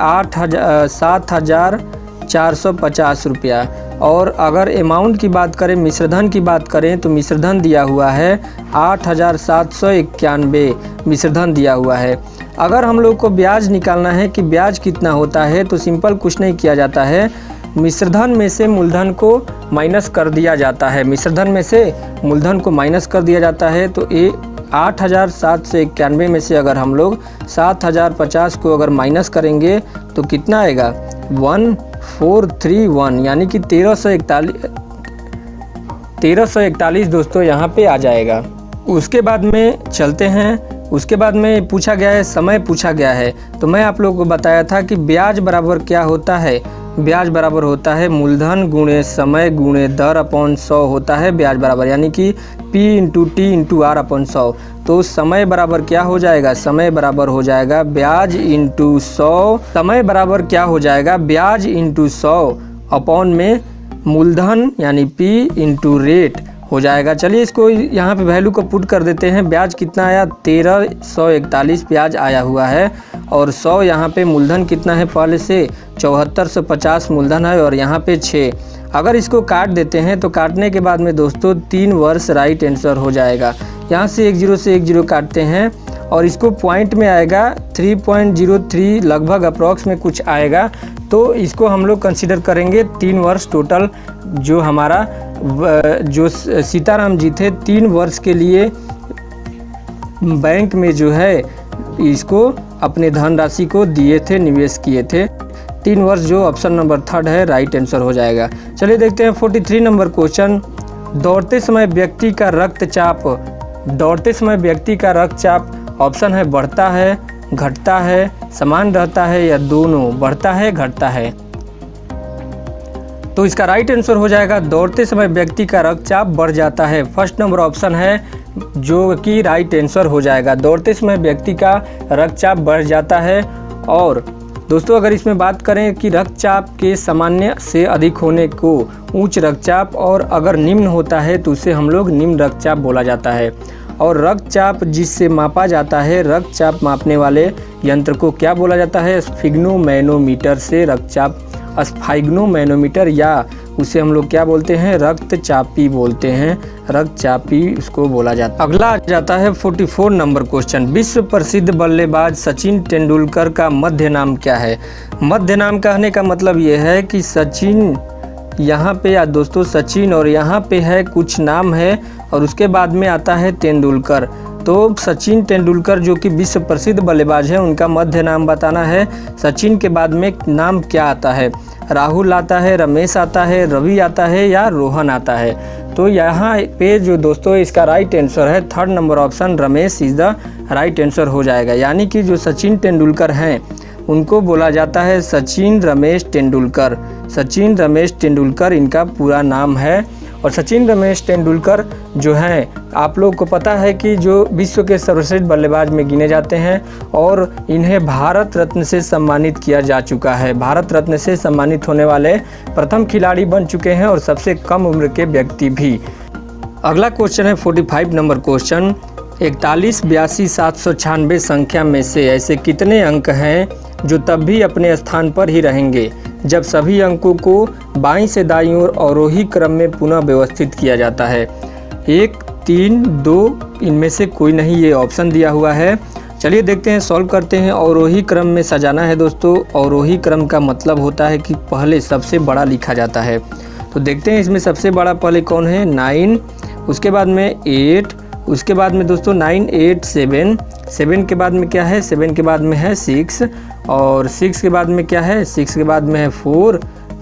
7,450 रुपया। और अगर अमाउंट की बात करें, मिश्रधन की बात करें, तो मिश्रधन दिया हुआ है 8,791 मिश्रधन दिया हुआ है। अगर हम लोग को ब्याज निकालना है कि ब्याज कितना होता है, तो सिंपल कुछ नहीं किया जाता है, मिश्रधन में से मूलधन को माइनस कर दिया जाता है। मिश्रधन में से मूलधन को माइनस कर दिया जाता है। तो ये 8,791 में से अगर हम लोग 7,050 को अगर माइनस करेंगे तो कितना आएगा? 1431, यानी कि 1341 दोस्तों यहाँ पे आ जाएगा। उसके बाद में चलते हैं, उसके बाद में पूछा गया है, समय पूछा गया है। तो मैं आप लोगों को बताया था कि ब्याज बराबर क्या होता है, ब्याज बराबर होता है मूलधन गुणे समय गुणे दर अपॉन 100 होता है ब्याज बराबर, यानी कि P into T into R upon 100। तो समय बराबर क्या हो जाएगा? समय बराबर हो जाएगा ब्याज इंटू 100। समय बराबर क्या हो जाएगा? ब्याज इंटू 100 अपॉन में मूलधन यानी P इंटू रेट हो जाएगा। चलिए इसको यहाँ पे वैल्यू को पुट कर देते हैं। ब्याज कितना आया? 1341 ब्याज आया हुआ है, और 100 यहाँ पे मूलधन कितना है पहले से? 7450 मूलधन है, और यहाँ पे 6। अगर इसको काट देते हैं तो काटने के बाद में दोस्तों 3 वर्ष राइट आंसर हो जाएगा। यहाँ से 1 0 से 1 0 काटते हैं, और इसको पॉइंट में आएगा 3.03 लगभग अप्रॉक्स में कुछ आएगा। तो इसको हम लोग कंसिडर करेंगे 3 वर्ष टोटल। जो हमारा जो सीताराम जी थे 3 वर्ष के लिए बैंक में जो है इसको अपने धनराशि को दिए थे, निवेश किए थे। 3 वर्ष जो ऑप्शन नंबर 3 है राइट आंसर हो जाएगा। चलिए देखते हैं 43 नंबर क्वेश्चन। दौड़ते समय व्यक्ति का रक्तचाप, दौड़ते समय व्यक्ति का रक्तचाप ऑप्शन है बढ़ता है, घटता है, समान रहता है, या दोनों, बढ़ता है, घटता है। तो इसका राइट आंसर हो जाएगा दौड़ते समय व्यक्ति का रक्तचाप बढ़ जाता है। फर्स्ट नंबर ऑप्शन है जो कि राइट आंसर हो जाएगा। दौड़ते समय व्यक्ति का रक्तचाप बढ़ जाता है। और दोस्तों अगर इसमें बात करें कि रक्तचाप के सामान्य से अधिक होने को उच्च रक्तचाप, और अगर निम्न होता है तो उसे हम लोग निम्न रक्तचाप बोला जाता है। और रक्तचाप जिससे मापा जाता है, रक्तचाप मापने वाले यंत्र को क्या बोला जाता है? स्फिग्नोमैनोमीटर से रक्तचाप, स्फिग्नोमैनोमीटर, या उसे हम लोग क्या बोलते हैं? रक्तचापी बोलते हैं, रक्तचापी उसको बोला जाता है। अगला आ जाता है 44 नंबर क्वेश्चन। विश्व प्रसिद्ध बल्लेबाज सचिन तेंदुलकर का मध्य नाम क्या है? मध्य नाम कहने का मतलब ये है कि सचिन यहाँ पे, या दोस्तों सचिन और यहाँ पे है कुछ नाम है, और उसके बाद में आता है तेंदुलकर। तो सचिन तेंदुलकर जो कि विश्व प्रसिद्ध बल्लेबाज है, उनका मध्य नाम बताना है। सचिन के बाद में नाम क्या आता है? राहुल आता है, रमेश आता है, रवि आता है, या रोहन आता है? तो यहाँ पे जो दोस्तों इसका राइट आंसर है 3rd number option, Ramesh is the right answer हो जाएगा। यानी कि जो सचिन तेंदुलकर हैं उनको बोला जाता है सचिन रमेश तेंदुलकर। सचिन रमेश तेंदुलकर इनका पूरा नाम है। और सचिन रमेश तेंदुलकर जो हैं, आप लोग को पता है कि जो विश्व के सर्वश्रेष्ठ बल्लेबाज में गिने जाते हैं, और इन्हें भारत रत्न से सम्मानित किया जा चुका है। भारत रत्न से सम्मानित होने वाले प्रथम खिलाड़ी बन चुके हैं, और सबसे कम उम्र के व्यक्ति भी। अगला क्वेश्चन है 45 नंबर क्वेश्चन। 41, 82, 796 संख्या में से ऐसे कितने अंक हैं जो तब भी अपने स्थान पर ही रहेंगे जब सभी अंकों को बाईं से दाईं ओर अवरोही क्रम में पुनः व्यवस्थित किया जाता है? 1, 3, 2, इनमें से कोई नहीं, ये ऑप्शन दिया हुआ है। चलिए देखते हैं, सॉल्व करते हैं। अवरोही क्रम में सजाना है दोस्तों। अवरोही क्रम का मतलब होता है कि पहले सबसे बड़ा लिखा जाता है। तो देखते हैं इसमें सबसे बड़ा पहले कौन है 9, उसके बाद में 8, उसके बाद में दोस्तों 9, 8, 7, 7 के बाद में क्या है 7 के बाद में है 6 और 6 के बाद में क्या है 6 के बाद में है 4,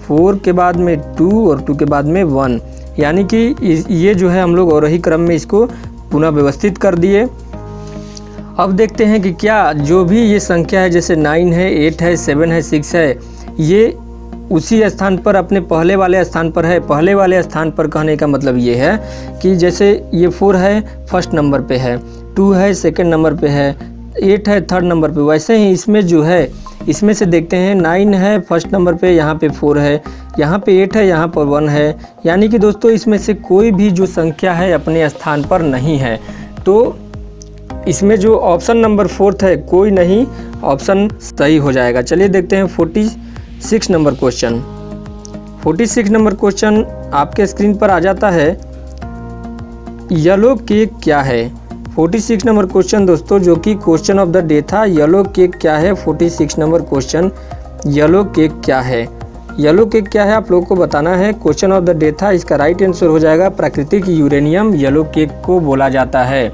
4 के बाद में 2 और 2 के बाद में 1। यानी कि ये जो है हम लोग और ही क्रम में इसको पुनः व्यवस्थित कर दिए। अब देखते हैं कि क्या जो भी ये संख्या है जैसे 9 है, 8 है, 7 है, 6 है, ये उसी स्थान पर अपने पहले वाले स्थान पर है। पहले वाले स्थान पर कहने का मतलब ये है कि जैसे ये 4 है फर्स्ट नंबर पे है, 2 है सेकंड नंबर पे है, 8 है थर्ड नंबर पे, वैसे ही इसमें जो है इसमें से देखते हैं 9 है फर्स्ट नंबर पे, यहाँ पे 4 है, यहाँ पे 8 है, यहाँ पर 1 है। यानी कि दोस्तों इसमें से कोई भी जो संख्या है अपने स्थान पर नहीं है। तो इसमें जो ऑप्शन नंबर 4 है कोई नहीं, ऑप्शन सही हो जाएगा। चलिए देखते हैं 46 नंबर क्वेश्चन। 46 नंबर क्वेश्चन आपके स्क्रीन पर आ जाता है, येलो केक क्या है। 46 नंबर क्वेश्चन दोस्तों जो कि क्वेश्चन ऑफ द डे था, येलो केक क्या है। 46 नंबर क्वेश्चन येलो केक क्या है। येलो केक क्या है आप लोगों को बताना है, क्वेश्चन ऑफ द डे था। इसका राइट आंसर हो जाएगा प्राकृतिक यूरेनियम येलो केक को बोला जाता है।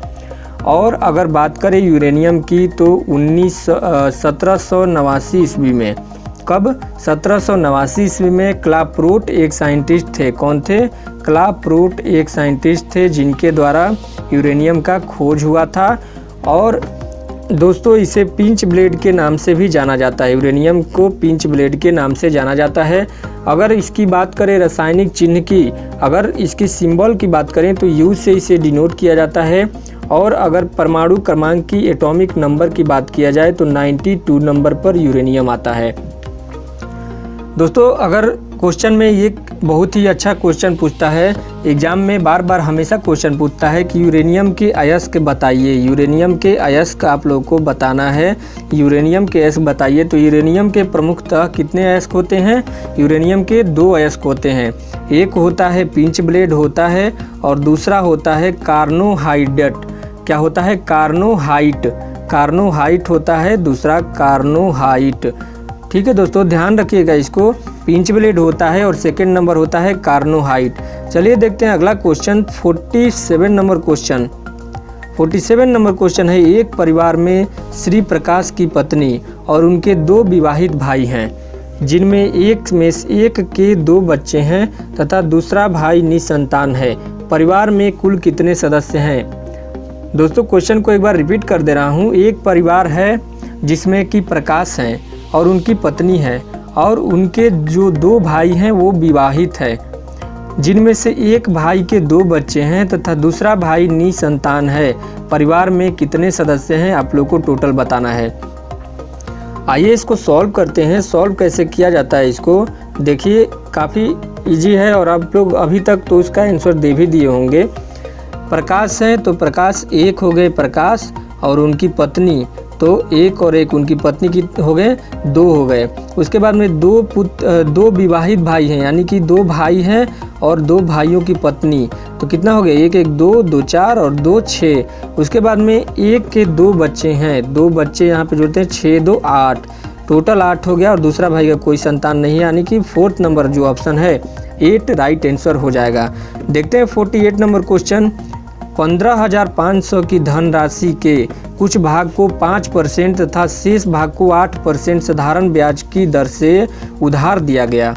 और अगर बात करें यूरेनियम की तो 1789 ईस्वी में, कब 1789 ईस्वी में क्लाप्रोट एक साइंटिस्ट थे। कौन थे? क्लाप्रोट एक साइंटिस्ट थे जिनके द्वारा यूरेनियम का खोज हुआ था। और दोस्तों इसे पिंच ब्लेड के नाम से भी जाना जाता है, यूरेनियम को पिंच ब्लेड के नाम से जाना जाता है। अगर इसकी बात करें रासायनिक चिन्ह की, अगर इसकी सिंबल की बात करें तो यू से इसे डिनोट किया जाता है। और अगर परमाणु क्रमांक की एटॉमिक नंबर की बात किया जाए तो 92 नंबर पर यूरेनियम आता है। दोस्तों अगर क्वेश्चन में ये बहुत ही अच्छा क्वेश्चन पूछता है, एग्जाम में बार बार हमेशा क्वेश्चन पूछता है कि यूरेनियम के अयस्क बताइए, यूरेनियम के अयस्क आप लोगों को बताना है, यूरेनियम के अयस्क बताइए। तो यूरेनियम के प्रमुखतः कितने अयस्क होते हैं? यूरेनियम के 2 अयस्क होते हैं, एक होता है पिंच ब्लेड होता है और दूसरा होता है कार्नोहाइड्रेट। क्या होता है? कार्नोहाइट, कार्नोहाइट होता है दूसरा, कार्नोहाइट। ठीक है दोस्तों ध्यान रखिएगा इसको, पिंच ब्लेड होता है और सेकंड नंबर होता है कार्नोहाइट। चलिए देखते हैं अगला question 47 number question. 47 number question है, एक परिवार में श्री प्रकाश की पत्नी और उनके 2 विवाहित भाई हैं, जिनमें एक में एक के 2 बच्चे हैं तथा दूसरा भाई निसंतान है। परिवार में कुल कितने सदस्य हैं? दोस्तों क्वेश्चन को एक बार रिपीट कर दे रहा हूँ। एक परिवार है जिसमें कि प्रकाश हैं और उनकी पत्नी है और उनके जो 2 भाई हैं वो विवाहित है, जिनमें से एक भाई के 2 बच्चे हैं तथा दूसरा भाई निसंतान है। परिवार में कितने सदस्य हैं आप लोग को टोटल बताना है। आइए इसको सॉल्व करते हैं। सॉल्व कैसे किया जाता है इसको देखिए, काफ़ी इजी है और आप लोग अभी तक तो इसका आंसर दे भी दिए होंगे। प्रकाश है तो प्रकाश एक हो गए प्रकाश, और उनकी पत्नी तो एक और एक उनकी पत्नी की हो गए 2 हो गए। उसके बाद में 2 विवाहित भाई हैं, यानी कि 2 भाई हैं और 2 भाइयों की पत्नी, तो कितना हो गया? 1 1 2 2 4 और 2 6। उसके बाद में एक के 2 बच्चे हैं, 2 बच्चे यहाँ पे जोड़ते हैं 6 2 8, टोटल 8 हो गया और दूसरा भाई का कोई संतान नहीं है, यानी कि 4th नंबर जो ऑप्शन है 8 राइट आंसर हो जाएगा। देखते हैं 48 नंबर क्वेश्चन। 15,500 की धनराशि के कुछ भाग को 5% तथा शेष भाग को 8% साधारण ब्याज की दर से उधार दिया गया।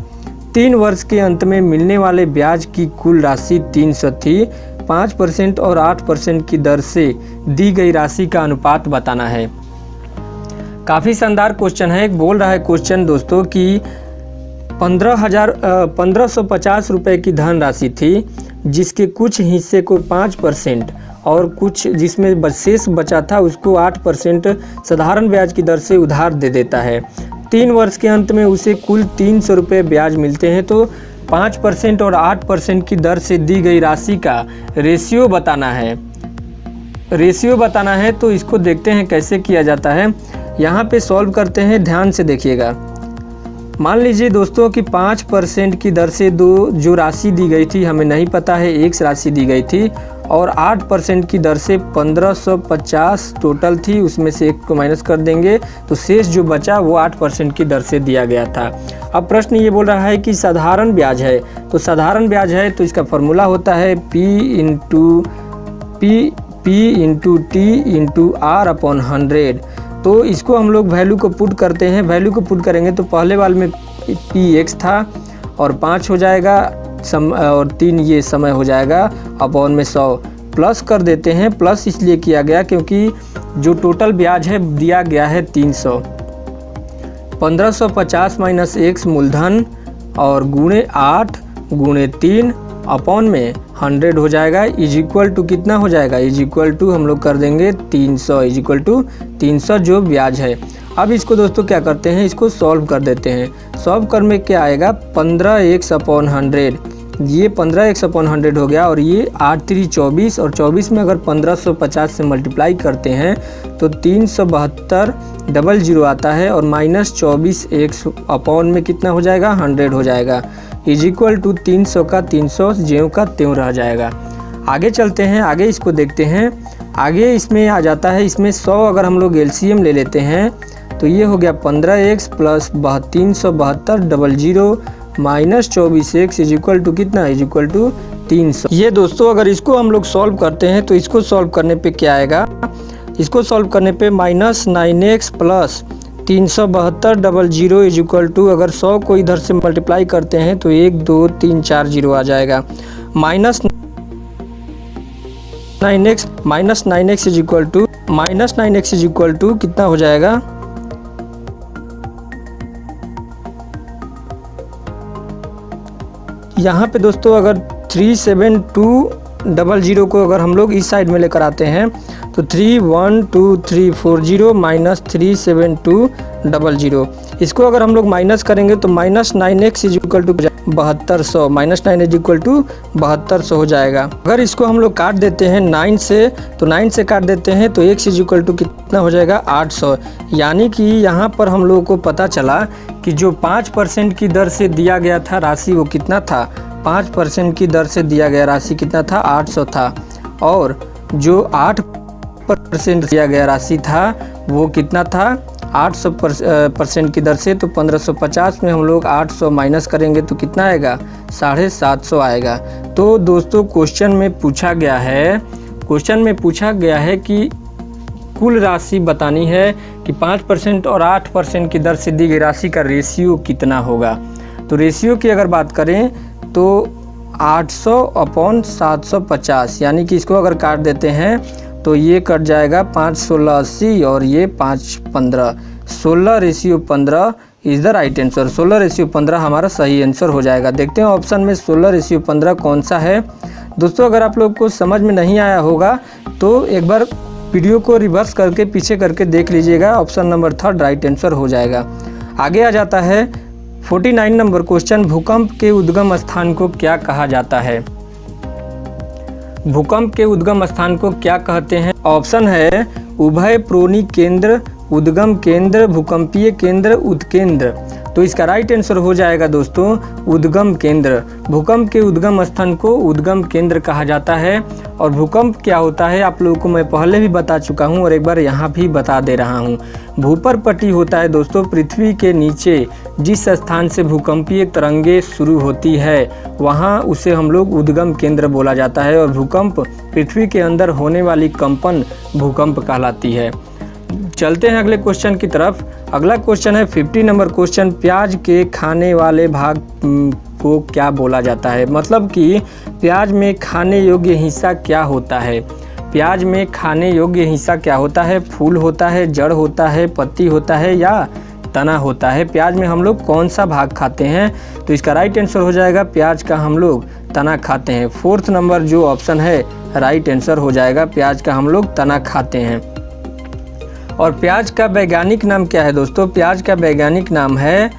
3 वर्ष के अंत में मिलने वाले ब्याज की कुल राशि 300 थी। 5% और 8% की दर से दी गई राशि का अनुपात बताना है। काफ़ी शानदार क्वेश्चन है। बोल रहा है क्वेश्चन दोस्तों कि 1550 रुपये की धनराशि थी, जिसके कुछ हिस्से को 5% और कुछ जिसमें शेष बचा था उसको 8% साधारण ब्याज की दर से उधार दे देता है। 3 वर्ष के अंत में उसे कुल 300 रुपये ब्याज मिलते हैं। तो 5% और 8% की दर से दी गई राशि का रेशियो बताना है। रेशियो बताना है तो इसको देखते हैं कैसे किया जाता है। यहाँ पे सॉल्व करते हैं, ध्यान से देखिएगा। मान लीजिए दोस्तों कि 5% की दर से जो राशि दी गई थी, हमें नहीं पता है, X राशि दी गई थी और 8% की दर से 1550 टोटल थी, उसमें से 1 को माइनस कर देंगे तो शेष जो बचा वो 8% की दर से दिया गया था। अब प्रश्न ये बोल रहा है कि साधारण ब्याज है, तो साधारण ब्याज है तो इसका फॉर्मूला होता है P into T into R upon 100। तो इसको हम लोग वैल्यू को पुट करते हैं, वैल्यू को पुट करेंगे तो पहले वाले में px था और 5 हो जाएगा और 3 ये समय हो जाएगा अपॉन में 100 प्लस कर देते हैं। प्लस इसलिए किया गया क्योंकि जो टोटल ब्याज है दिया गया है 300। 1550 माइनस x मूलधन और गुणे 8 गुणे 3 अपॉन में 100 हो जाएगा, इज इक्वल टू कितना हो जाएगा, इज इक्वल टू हम लोग कर देंगे 300, इज इक्वल टू 300 जो ब्याज है। अब इसको दोस्तों क्या करते हैं, इसको सॉल्व कर देते हैं। सॉल्व कर में क्या आएगा 15x अपॉन 100, ये 15x अपॉन 100 हो गया और ये 8 3 24 और 24 में अगर 1550 से मल्टीप्लाई करते हैं तो 372 आता है और माइनस 24x अपॉन में कितना हो जाएगा 100 हो जाएगा, इज इक्वल टू 300 का 300 ज्यों का त्यों रह जाएगा। आगे चलते हैं, आगे इसको देखते हैं। आगे इसमें आ जाता है, इसमें 100 अगर हम लोग एलसीएम ले लेते हैं तो ये हो गया 15x plus 372 minus 24x is equal to कितना, इज इक्वल टू 300। ये दोस्तों अगर इसको हम लोग सॉल्व करते हैं तो इसको सॉल्व करने पे क्या आएगा, इसको सॉल्व करने पे minus 9x plus 372 is equal to, अगर 100 को इधर से मल्टीप्लाई करते हैं तो 1 2 3 4 0 आ जाएगा। Minus 9x is equal to कितना हो जाएगा, यहाँ पे दोस्तों अगर 37200 को अगर हम लोग इस साइड में लेकर आते हैं तो 31240 माइनस 37200, इसको अगर हम लोग माइनस करेंगे तो minus 9x is equal to 7200, minus 9 is equal to 7200 हो जाएगा। अगर इसको हम लोग काट देते हैं 9 से, तो 9 से काट देते हैं तो x इज इक्वल टू कितना हो जाएगा 800। यानी कि यहाँ पर हम लोगों को पता चला कि जो 5% की दर से दिया गया था राशि वो कितना था, 5% की दर से दिया गया राशि कितना था 800 था, और जो 8% दिया गया राशि था वो कितना था 800% की दर से, तो 1550 में हम लोग 800 माइनस करेंगे तो कितना आएगा 750 आएगा। तो दोस्तों क्वेश्चन में पूछा गया है कि कुल राशि बतानी है कि 5% और 8% की दर से दी गई राशि का रेशियो कितना होगा। तो रेशियो की अगर बात करें तो 800 अपॉन 750, यानी कि इसको अगर काट देते हैं तो ये कट जाएगा 5 16 80 और ये 5 15, 16:15 इज़ द राइट आंसर। 16:15 हमारा सही आंसर हो जाएगा। देखते हैं ऑप्शन में 16:15 कौन सा है। दोस्तों अगर आप लोग को समझ में नहीं आया होगा तो एक बार वीडियो को रिवर्स करके पीछे करके देख लीजिएगा, ऑप्शन नंबर 3 राइट आंसर हो जाएगा। आगे आ जाता है 49 नंबर क्वेश्चन, भूकंप के उद्गम स्थान को क्या कहा जाता है। भूकंप के उद्गम स्थान को क्या कहते हैं। ऑप्शन है उभय प्रोनी केंद्र, उद्गम केंद्र, भूकंपीय केंद्र, उत्केंद्र। तो इसका राइट आंसर हो जाएगा दोस्तों उद्गम केंद्र। भूकंप के उद्गम स्थान को उद्गम केंद्र कहा जाता है। और भूकंप क्या होता है आप लोगों को मैं पहले भी बता चुका हूं और एक बार यहाँ भी बता दे रहा हूं। भूपर पट्टी होता है दोस्तों पृथ्वी के नीचे जिस स्थान से भूकंपीय तरंगे शुरू होती है वहाँ उसे हम लोग उद्गम केंद्र बोला जाता है। और भूकंप पृथ्वी के अंदर होने वाली कंपन भूकंप कहलाती है। चलते हैं अगले क्वेश्चन की तरफ। अगला क्वेश्चन है 50 नंबर क्वेश्चन, प्याज के खाने वाले भाग को क्या बोला जाता है। मतलब कि प्याज में खाने योग्य हिस्सा क्या होता है। प्याज में खाने योग्य हिस्सा क्या होता है। फूल होता है, जड़ होता है, पत्ती होता है या तना होता है। प्याज में हम लोग कौन सा भाग खाते हैं। तो इसका राइट आंसर हो जाएगा प्याज का हम लोग तना खाते हैं। 4th नंबर जो ऑप्शन है राइट आंसर हो जाएगा, प्याज का हम लोग तना खाते हैं। और प्याज का वैज्ञानिक नाम क्या है दोस्तों। प्याज का वैज्ञानिक नाम है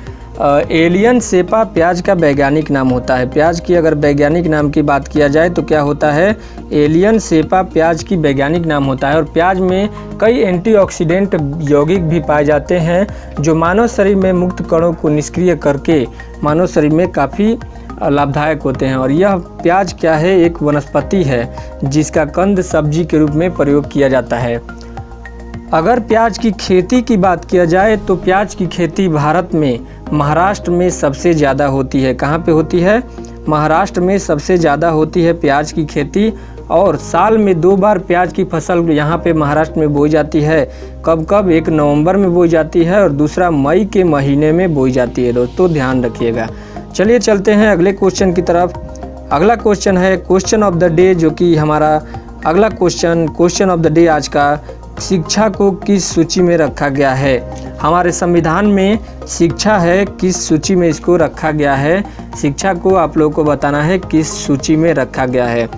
एलियन सेपा। प्याज का वैज्ञानिक नाम होता है। प्याज की अगर वैज्ञानिक नाम की बात किया जाए तो क्या होता है एलियन सेपा प्याज की वैज्ञानिक नाम होता है। और प्याज में कई एंटीऑक्सीडेंट यौगिक भी पाए जाते हैं जो मानव शरीर में मुक्त कणों को निष्क्रिय करके मानव शरीर में काफ़ी लाभदायक होते हैं। और यह प्याज क्या है, एक वनस्पति है जिसका कंद सब्जी के रूप में प्रयोग किया जाता है। अगर प्याज की खेती की बात किया जाए तो प्याज की खेती भारत में महाराष्ट्र में सबसे ज़्यादा होती है। कहाँ पे होती है? महाराष्ट्र में सबसे ज़्यादा होती है प्याज की खेती। और साल में 2 बार प्याज की फसल यहाँ पे महाराष्ट्र में बोई जाती है। कब कब? एक नवंबर में बोई जाती है और दूसरा मई के महीने में बोई जाती है। दोस्तों ध्यान रखिएगा। चलिए चलते हैं अगले क्वेश्चन की तरफ। अगला क्वेश्चन है क्वेश्चन ऑफ द डे, जो कि हमारा अगला क्वेश्चन ऑफ द डे आज का, शिक्षा को किस सूची में रखा गया है? हमारे संविधान में शिक्षा है, किस सूची में इसको रखा गया है? शिक्षा को आप लोगों को बताना है किस सूची में रखा गया है।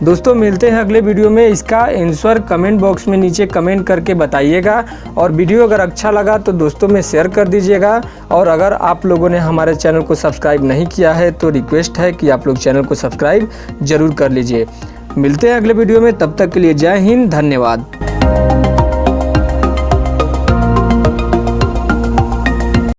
दोस्तों मिलते हैं अगले वीडियो में। इसका आंसर कमेंट बॉक्स में नीचे कमेंट करके बताइएगा। और वीडियो अगर अच्छा लगा तो दोस्तों में शेयर कर दीजिएगा। और अगर आप लोगों ने हमारे चैनल को सब्सक्राइब नहीं किया है तो रिक्वेस्ट है कि आप लोग चैनल को सब्सक्राइब जरूर कर लीजिए। मिलते हैं अगले वीडियो में, तब तक के लिए जय हिंद, धन्यवाद।